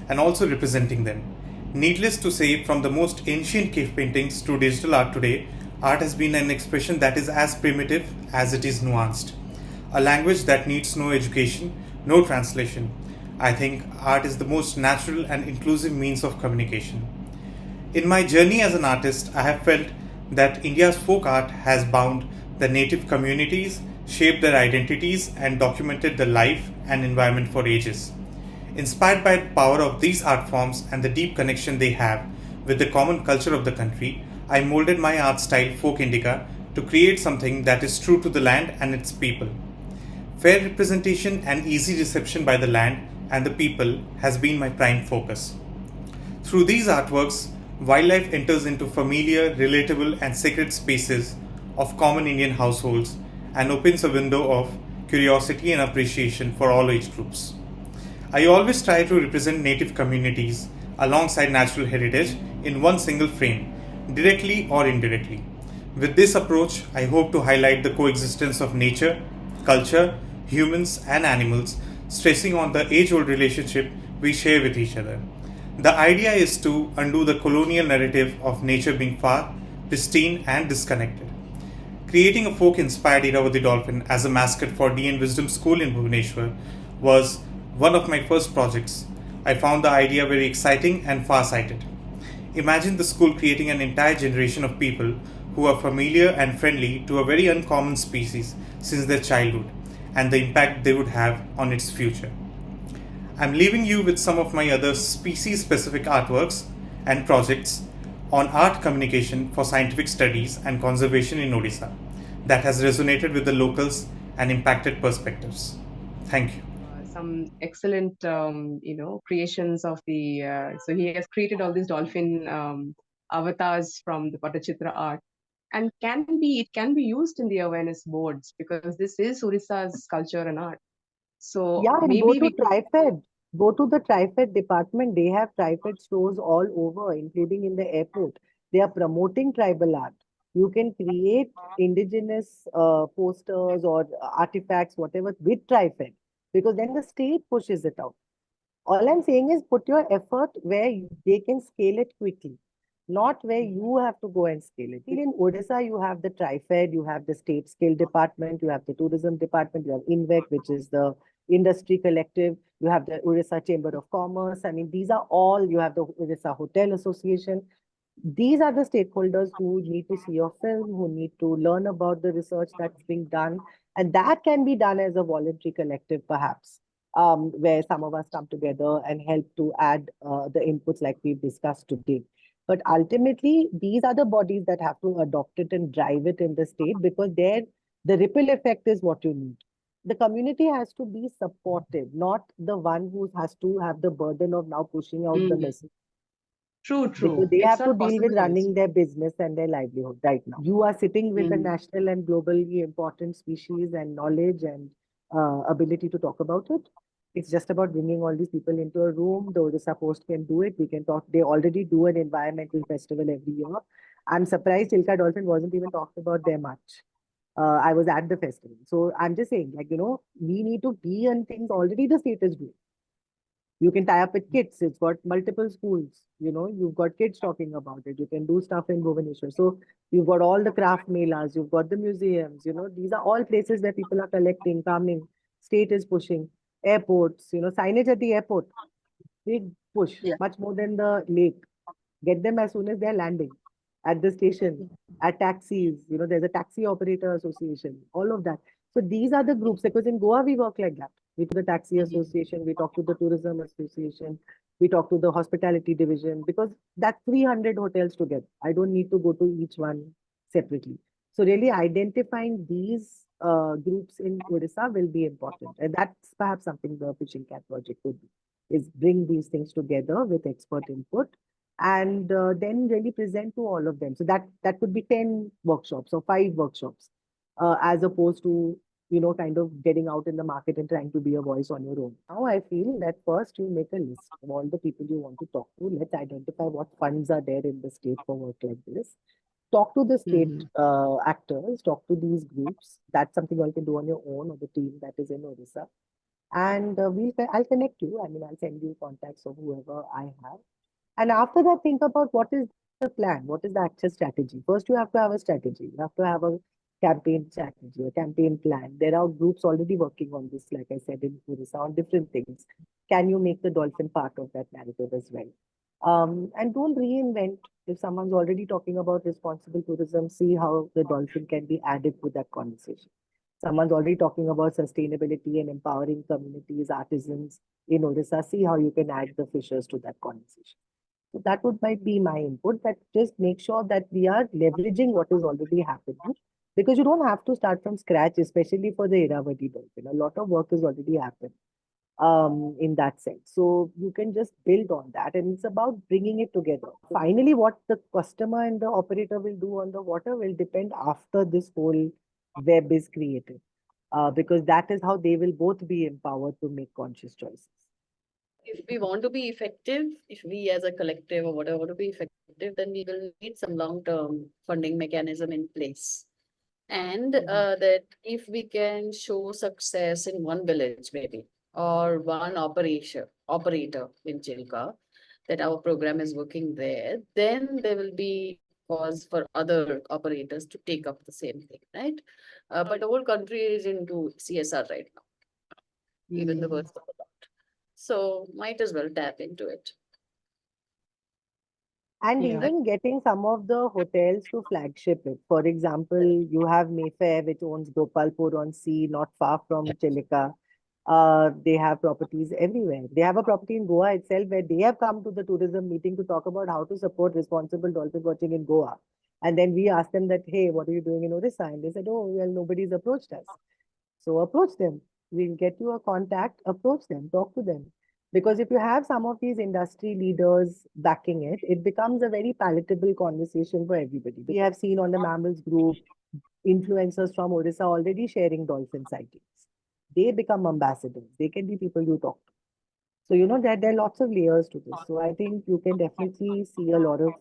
and also representing them. Needless to say, from the most ancient cave paintings to digital art today, art has been an expression that is as primitive as it is nuanced. A language that needs no education, no translation. I think art is the most natural and inclusive means of communication. In my journey as an artist, I have felt that India's folk art has bound the native communities, shaped their identities, and documented the life and environment for ages. Inspired by the power of these art forms and the deep connection they have with the common culture of the country, I molded my art style folk indica to create something that is true to the land and its people. Fair representation and easy reception by the land and the people has been my prime focus. Through these artworks, wildlife enters into familiar, relatable and sacred spaces of common Indian households and opens a window of curiosity and appreciation for all age groups. I always try to represent native communities alongside natural heritage in one single frame, directly or indirectly. With this approach, I hope to highlight the coexistence of nature, culture, humans, and animals, stressing on the age-old relationship we share with each other. The idea is to undo the colonial narrative of nature being far, pristine, and disconnected. Creating a folk-inspired Irawaddy dolphin as a mascot for D&D Wisdom School in Bhubaneswar was one of my first projects. I found the idea very exciting and far-sighted. Imagine the school creating an entire generation of people who are familiar and friendly to a very uncommon species since their childhood, and the impact they would have on its future. I'm leaving you with some of my other species-specific artworks and projects on art communication for scientific studies and conservation in Odisha that has resonated with the locals and impacted perspectives. Thank you. Some excellent, creations of the. So he has created all these dolphin avatars from the Patachitra art, and it can be used in the awareness boards because this is Odisha's culture and art. So yeah, and maybe go to TriFed. Go to the TriFed department. They have TriFed stores all over, including in the airport. They are promoting tribal art. You can create indigenous posters or artifacts, whatever, with TriFed, because then the state pushes it out. All I'm saying is put your effort where they can scale it quickly, not where you have to go and scale it. In Odisha, you have the TriFed, you have the state scale department, you have the tourism department, you have INVEC, which is the industry collective, you have the Odisha Chamber of Commerce. I mean, these are all, you have the Odisha Hotel Association. These are the stakeholders who need to see your film, who need to learn about the research that's being done. And that can be done as a voluntary collective, perhaps, where some of us come together and help to add the inputs like we've discussed today. But ultimately, these are the bodies that have to adopt it and drive it in the state, because the ripple effect is what you need. The community has to be supportive, not the one who has to have the burden of now pushing out the message. True. Because they have to deal with running their business and their livelihood right now. You are sitting with a national and globally important species and knowledge and ability to talk about it. It's just about bringing all these people into a room. The Odisha Post can do it. We can talk. They already do an environmental festival every year. I'm surprised Chilika Dolphin wasn't even talked about there much. I was at the festival. So I'm just saying, we need to be on things already the state is doing. You can tie up with kids. It's got multiple schools. You've got kids talking about it. You can do stuff in Bhubaneswar. So you've got all the craft melas. You've got the museums. These are all places where people are collecting, coming. State is pushing. Airports, signage at the airport. Big push, much more than the lake. Get them as soon as they're landing. At the station, at taxis, there's a taxi operator association, all of that. So these are the groups, because in Goa, we work like that. We do the taxi association, we talk to the tourism association, we talk to the hospitality division, because that's 300 hotels together. I don't need to go to each one separately. So really identifying these groups in Odisha will be important. And that's perhaps something the Fishing Cat project would do, is bring these things together with expert input and then really present to all of them. So that could be 10 workshops or 5 workshops, as opposed to, kind of getting out in the market and trying to be a voice on your own. Now I feel that first you make a list of all the people you want to talk to. Let's identify what funds are there in the state for work like this. Talk to the state actors, talk to these groups. That's something you can do on your own, or the team that is in Odisha. And I'll connect you. I mean, I'll send you contacts of whoever I have. And after that, think about what is the plan, what is the actual strategy. First, you have to have a strategy. You have to have a campaign strategy, a campaign plan. There are groups already working on this, like I said, in Odisha, on different things. Can you make the dolphin part of that narrative as well? And don't reinvent. If someone's already talking about responsible tourism, see how the dolphin can be added to that conversation. Someone's already talking about sustainability and empowering communities, artisans in Odisha, see how you can add the fishers to that conversation. So that might be my input, that just make sure that we are leveraging what is already happening, because you don't have to start from scratch, especially for the Irrawaddy dolphin. A lot of work has already happened. in that sense. So you can just build on that, and it's about bringing it together. Finally, what the customer and the operator will do on the water will depend after this whole web is created, because that is how they will both be empowered to make conscious choices. If we want to be effective, if we as a collective or whatever want to be effective, then we will need some long-term funding mechanism in place. And that if we can show success in one village maybe, or one operator in Chilika, that our program is working there, then there will be cause for other operators to take up the same thing, right? But the whole country is into CSR right now, even the worst of the lot. So might as well tap into it. And Yeah. even getting some of the hotels to flagship it. For example, you have Mayfair, which owns Gopalpur on Sea, not far from Chilika. They have properties everywhere. They have a property in Goa itself where they have come to the tourism meeting to talk about how to support responsible dolphin watching in Goa. And then we asked them that, hey, what are you doing in Orissa? And they said, oh, well, nobody's approached us. So approach them. We'll get you a contact, approach them, talk to them. Because if you have some of these industry leaders backing it, it becomes a very palatable conversation for everybody. We have seen on the Mammals group, influencers from Orissa already sharing dolphin sightings. They become ambassadors. They can be people you talk to. So, you know, that there are lots of layers to this. So I think you can definitely see a lot of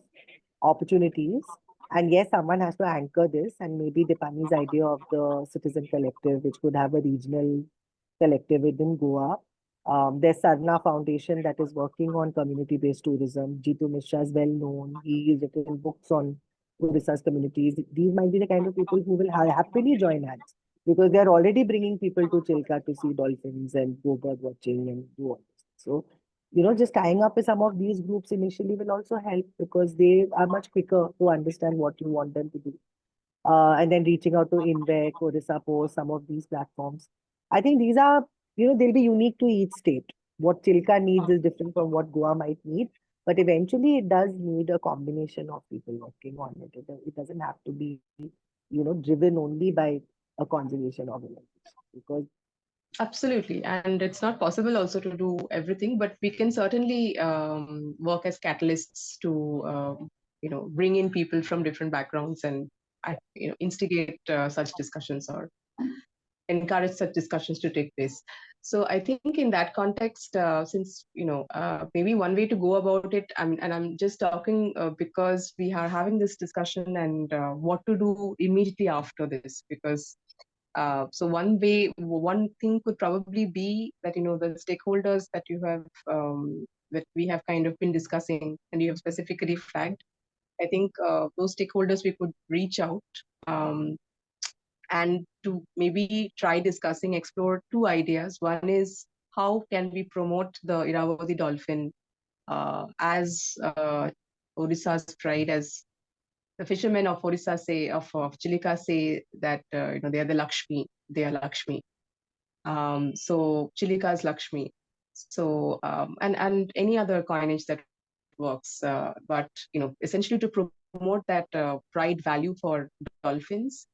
opportunities. And yes, someone has to anchor this, and maybe Dipani's idea of the citizen collective, which could have a regional collective within Goa. There's Sarna Foundation that is working on community-based tourism. Jitu Mishra is well known. He has written books on Odisha's communities. These might be the kind of people who will happily join hands, because they're already bringing people to Chilka to see dolphins and go bird watching and do all this. So, you know, just tying up with some of these groups initially will also help, because they are much quicker to understand what you want them to do. And then reaching out to INVEC, Odisha Post, some of these platforms. I think these are, you know, they'll be unique to each state. What Chilka needs is different from what Goa might need. But eventually it does need a combination of people working on it. It doesn't have to be, you know, driven only by a conservation organization. Because Absolutely. And it's not possible also to do everything, but we can certainly work as catalysts to, bring in people from different backgrounds and, instigate such discussions or encourage such discussions to take place. So I think in that context, since, maybe one way to go about it, and I'm just talking because we are having this discussion and what to do immediately after this, because so one thing could probably be that, the stakeholders that you have, that we have kind of been discussing and you have specifically flagged, I think those stakeholders we could reach out and to maybe try discussing, explore two ideas. One is how can we promote the Irawaddy dolphin as Odisha's pride, as the fishermen of Orissa say, of Chilika say that, they are the Lakshmi, they are Lakshmi. So Chilika is Lakshmi. So, and any other coinage that works, but, essentially to promote that pride value for dolphins,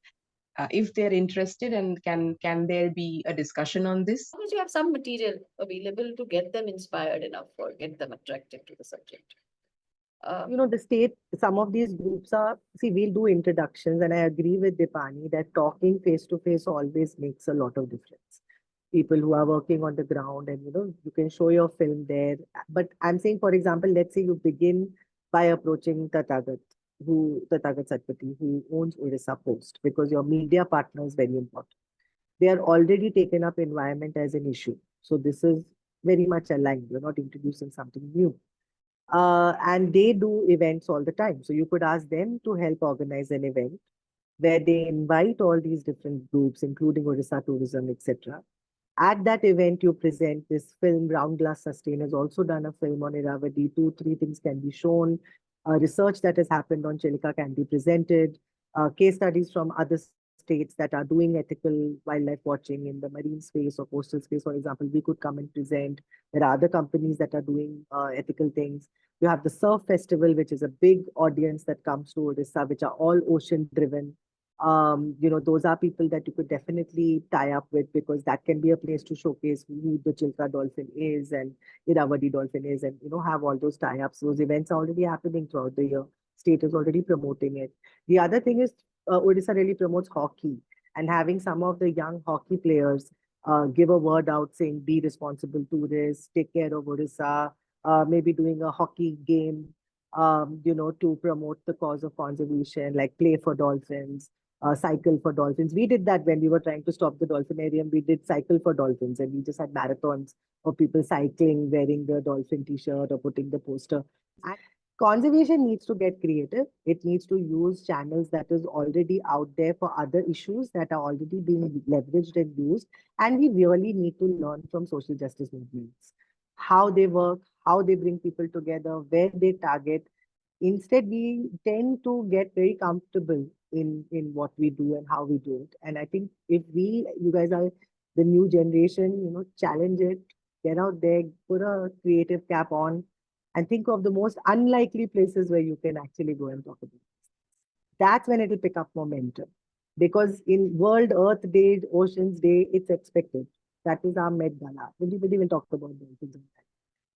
if they're interested, and can there be a discussion on this? Because you have some material available to get them inspired enough or get them attracted to the subject. You know, the state, some of these groups are, see, we'll do introductions, and I agree with Dipani that talking face to face always makes a lot of difference. People who are working on the ground, and, you can show your film there. But I'm saying, for example, let's say you begin by approaching Tathagat Satpathy, who owns Orissa Post, because your media partner is very important. They are already taken up environment as an issue. So this is very much aligned. You're not introducing something new. And they do events all the time. So you could ask them to help organize an event where they invite all these different groups, including Orissa Tourism, etc. At that event, you present this film. Round Glass Sustain has also done a film on Irrawaddy. 2-3 things can be shown. Research that has happened on Chilika can be presented. Case studies from other states that are doing ethical wildlife watching in the marine space or coastal space, for example, we could come and present. There are other companies that are doing ethical things. You have the Surf Festival, which is a big audience that comes to Odisha, which are all ocean driven. Those are people that you could definitely tie up with, because that can be a place to showcase who the Chilka dolphin is and Irawaddy dolphin is, and have all those tie-ups. Those events are already happening throughout the year. State is already promoting it. The other thing is Odisha really promotes hockey, and having some of the young hockey players give a word out saying be responsible tourists, take care of Odisha, maybe doing a hockey game, to promote the cause of conservation, like play for dolphins, cycle for dolphins. We did that when we were trying to stop the dolphinarium. We did cycle for dolphins, and we just had marathons of people cycling, wearing the dolphin t-shirt or putting the poster. And conservation needs to get creative. It needs to use channels that is already out there for other issues that are already being leveraged and used. And we really need to learn from social justice movements, how they work, how they bring people together, where they target. Instead, we tend to get very comfortable in what we do and how we do it. And I think if you guys are the new generation, challenge it, get out there, put a creative cap on, and think of the most unlikely places where you can actually go and talk about it. That's when it will pick up momentum. Because in World Earth Day, Oceans Day, it's expected. That is our Met Gala. Everybody will talk about dolphins.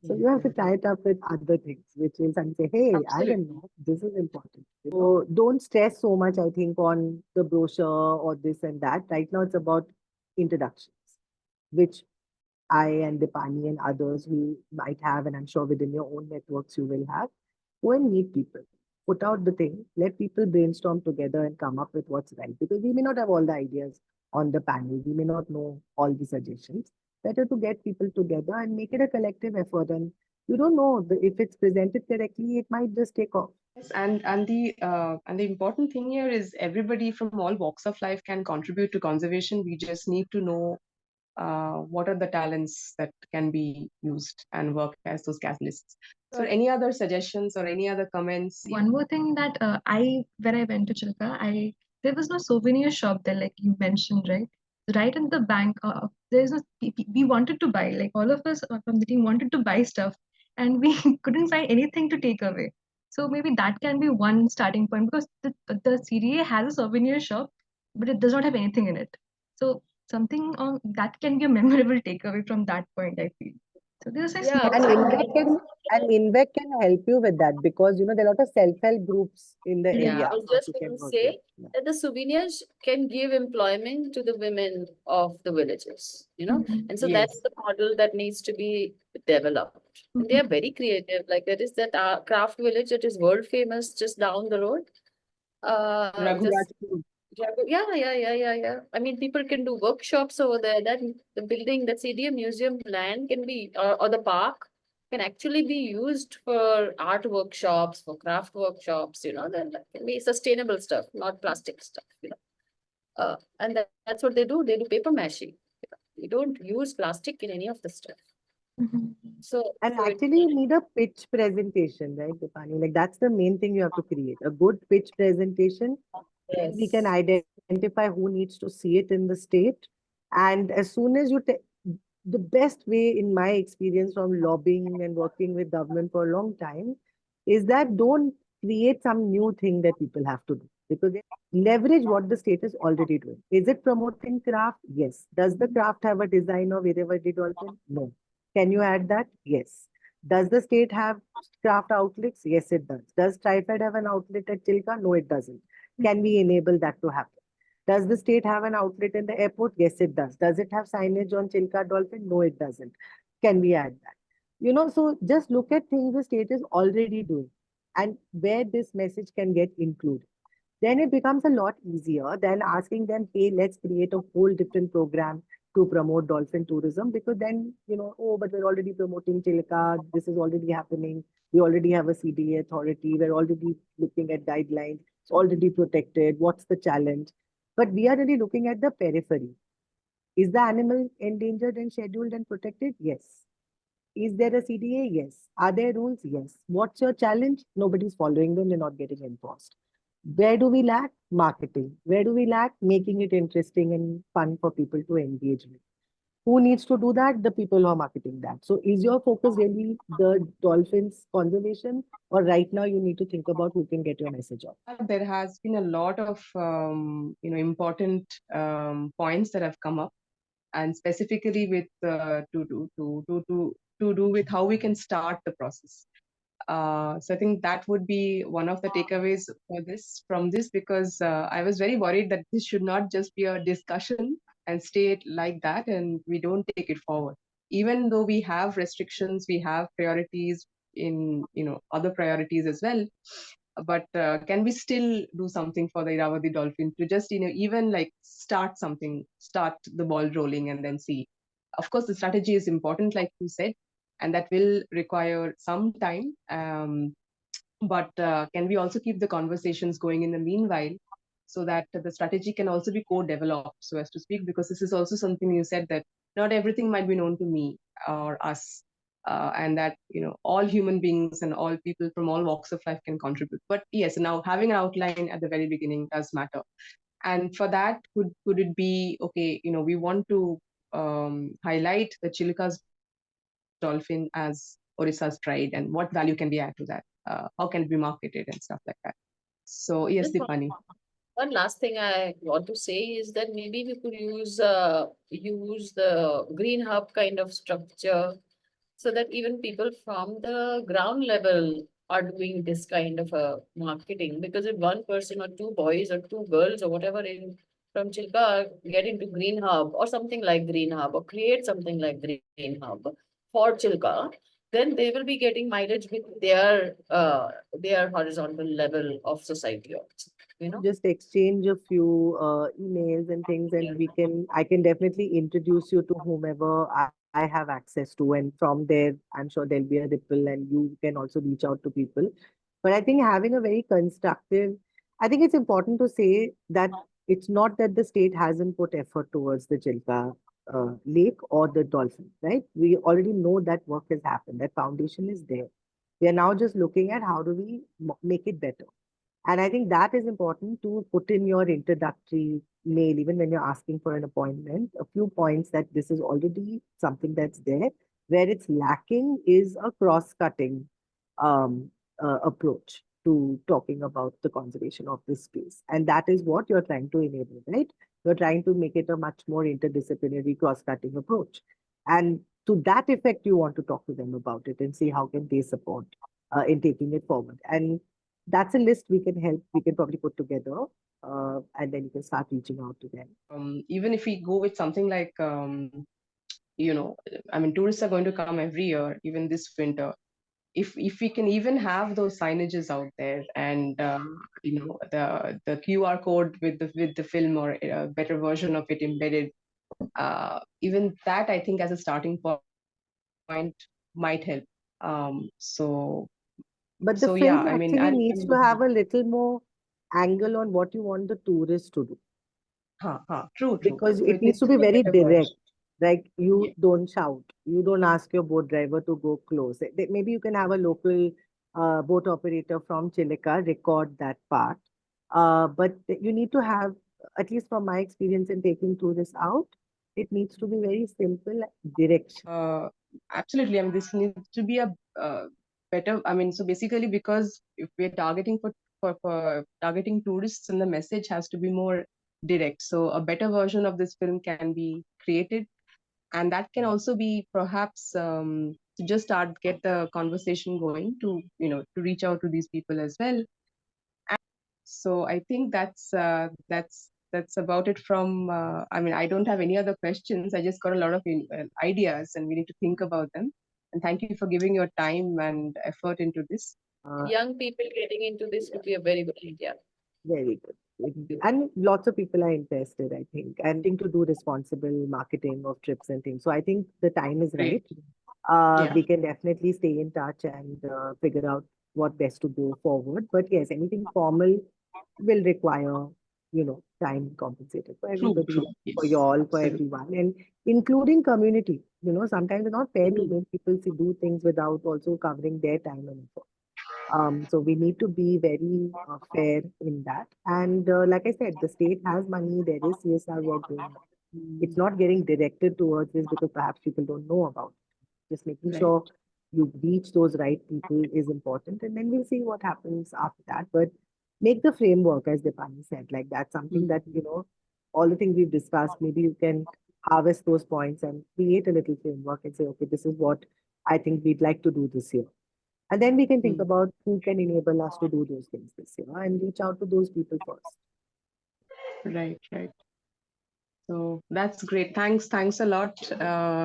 So you have to tie it up with other things, which is, and say, hey, I don't know, this is important. So don't stress so much, I think, on the brochure or this and that. Right now, it's about introductions, which I and Dipani and others who might have, and I'm sure within your own networks you will have. Go and meet people. Put out the thing. Let people brainstorm together and come up with what's right. Because we may not have all the ideas on the panel. We may not know all the suggestions. Better to get people together and make it a collective effort. And you don't know if it's presented correctly, it might just take off. Yes, and the important thing here is everybody from all walks of life can contribute to conservation. We just need to know what are the talents that can be used and work as those catalysts. So any other suggestions or any other comments? One more thing that when I went to Chilka, there was no souvenir shop there, like you mentioned, right? Right in the bank, there's no. We wanted to buy, like all of us from the team wanted to buy stuff, and we couldn't find anything to take away. So maybe that can be one starting point, because the CDA has a souvenir shop, but it does not have anything in it. So something on that can be a memorable takeaway from that point, I feel. So there's a small. And INVEC can help you with that, because there are a lot of self-help groups in the area. I was just going to say that the souvenirs can give employment to the women of the villages, and so that's the model that needs to be developed. And they are very creative. Like there is that craft village that is world famous just down the road. Yeah. I mean, people can do workshops over there. That the building, that CDA museum land can be, or the park can actually be used for art workshops, for craft workshops. That can be sustainable stuff, not plastic stuff. And that's what they do. They do paper mashing. You don't use plastic in any of the stuff. And actually, you need a pitch presentation, right, Dipani? Like that's the main thing you have to create. A good pitch presentation. Then we can identify who needs to see it in the state. And as soon as the best way, in my experience from lobbying and working with government for a long time, is that don't create some new thing that people have to do. Because they leverage what the state is already doing. Is it promoting craft? Yes. Does the craft have a design of Irrawaddy dolphin? No. Can you add that? Yes. Does the state have craft outlets? Yes, it does. Does TriFed have an outlet at Chilka? No, it doesn't. Can we enable that to happen? Does the state have an outlet in the airport? Yes, it does. Does it have signage on Chilka Dolphin? No, it doesn't. Can we add that? So just look at things the state is already doing and where this message can get included. Then it becomes a lot easier than asking them, hey, let's create a whole different program to promote dolphin tourism, because then, but we're already promoting Chilka. This is already happening. We already have a CDA authority. We're already looking at guidelines. It's already protected. What's the challenge? But we are really looking at the periphery. Is the animal endangered and scheduled and protected? Yes. Is there a CDA? Yes. Are there rules? Yes. What's your challenge? Nobody's following them. They're not getting enforced. Where do we lack? Marketing. Where do we lack? Making it interesting and fun for people to engage with. Who needs to do that? The people who are marketing that. So is your focus really the dolphins conservation, or right now you need to think about who can get your message out? There has been a lot of important points that have come up, and specifically with to do with how we can start the process. So I think that would be one of the takeaways for this from this, because I was very worried that this should not just be a discussion and stay like that and we don't take it forward. Even though we have restrictions, we have priorities in other priorities as well. But can we still do something for the Irawaddy dolphin to just even like start something, start the ball rolling and then see. Of course, the strategy is important, like you said, and that will require some time. But can we also keep the conversations going in the meanwhile, so that the strategy can also be co-developed, so as to speak, because this is also something you said, that not everything might be known to me or us, and that all human beings and all people from all walks of life can contribute. But yes, now having an outline at the very beginning does matter. And for that, could it be okay? We want to highlight the Chilika's dolphin as Orissa's pride, and what value can we add to that? How can it be marketed and stuff like that? So yes, Just Dipani. one last thing I want to say is that maybe we could use the green hub kind of structure, so that even people from the ground level are doing this kind of a marketing. Because if one person or two boys or two girls or whatever in from Chilka get into green hub or something like green hub, or create something like green hub for Chilka, then they will be getting mileage with their horizontal level of society also. Just exchange a few emails and things, and I can definitely introduce you to whomever I have access to, and from there I'm sure there'll be a ripple and you can also reach out to people. But I think having a very constructive, I think it's important to say that it's not that the state hasn't put effort towards the Chilka lake or the dolphin, right? We already know that work has happened, that foundation is there. We are now just looking at how do we make it better. And I think that is important to put in your introductory mail, even when you're asking for an appointment, a few points that this is already something that's there. Where it's lacking is a cross-cutting approach to talking about the conservation of this space. And that is what you're trying to enable, right? You're trying to make it a much more interdisciplinary cross-cutting approach. And to that effect, you want to talk to them about it and see how can they support in taking it forward. And that's a list we can probably put together, and then you can start reaching out to them. Even if we go with something like, tourists are going to come every year, even this winter. If we can even have those signages out there, and the QR code with the film, or a better version of it embedded, even that, I think, as a starting point might help. But the film actually needs to have a little more angle on what you want the tourists to do. True. Because So it needs to be very direct. Like you don't shout, you don't ask your boat driver to go close. Maybe you can have a local boat operator from Chilika record that part. But you need to have, at least from my experience in taking tourists out, it needs to be very simple direction. Absolutely. This needs to be a better. So basically, because if we're targeting for targeting tourists, and the message has to be more direct. So a better version of this film can be created, and that can also be perhaps to just get the conversation going, to to reach out to these people as well. And so I think that's about it from. I don't have any other questions. I just got a lot of ideas, and we need to think about them. And thank you for giving your time and effort into this. Young people getting into this would be a very good idea. Very good. And lots of people are interested, I think, and think to do responsible marketing of trips and things. So I think the time is right. We can definitely stay in touch and figure out what best to go forward. But yes, anything formal will require, time compensated for everybody, for you all, for everyone, and including community. Sometimes it's not fair to make people do things without also covering their time and effort. So we need to be very fair in that. And like I said, the state has money, there is CSR work going on. it's not getting directed towards this because perhaps people don't know about it. Just making sure you reach those right people is important, and then we'll see what happens after that. But make the framework, as Dipani said, like that's something that, all the things we've discussed, maybe you can harvest those points and create a little framework and say, okay, this is what I think we'd like to do this year. And then we can think about who can enable us to do those things this year and reach out to those people first. Right. So that's great. Thanks a lot.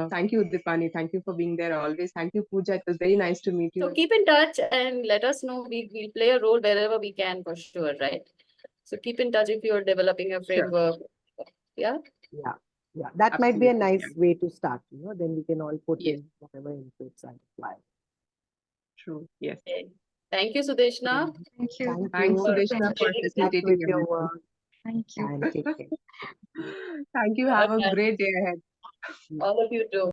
Thank you, Dipani. Thank you for being there always. Thank you, Pooja. It was very nice to meet you. So keep in touch and let us know. We'll play a role wherever we can for sure, right? So keep in touch if you're developing a framework. Sure. Yeah? Yeah. That might be a nice way to start, then we can all put in whatever inputs are required. True. Yes. Okay. Thank you, Sudeshna. Thank you. Thanks, Sudeshna, for facilitating your work. Thank you. And take care. Thank you. Have a great day ahead. All of you too.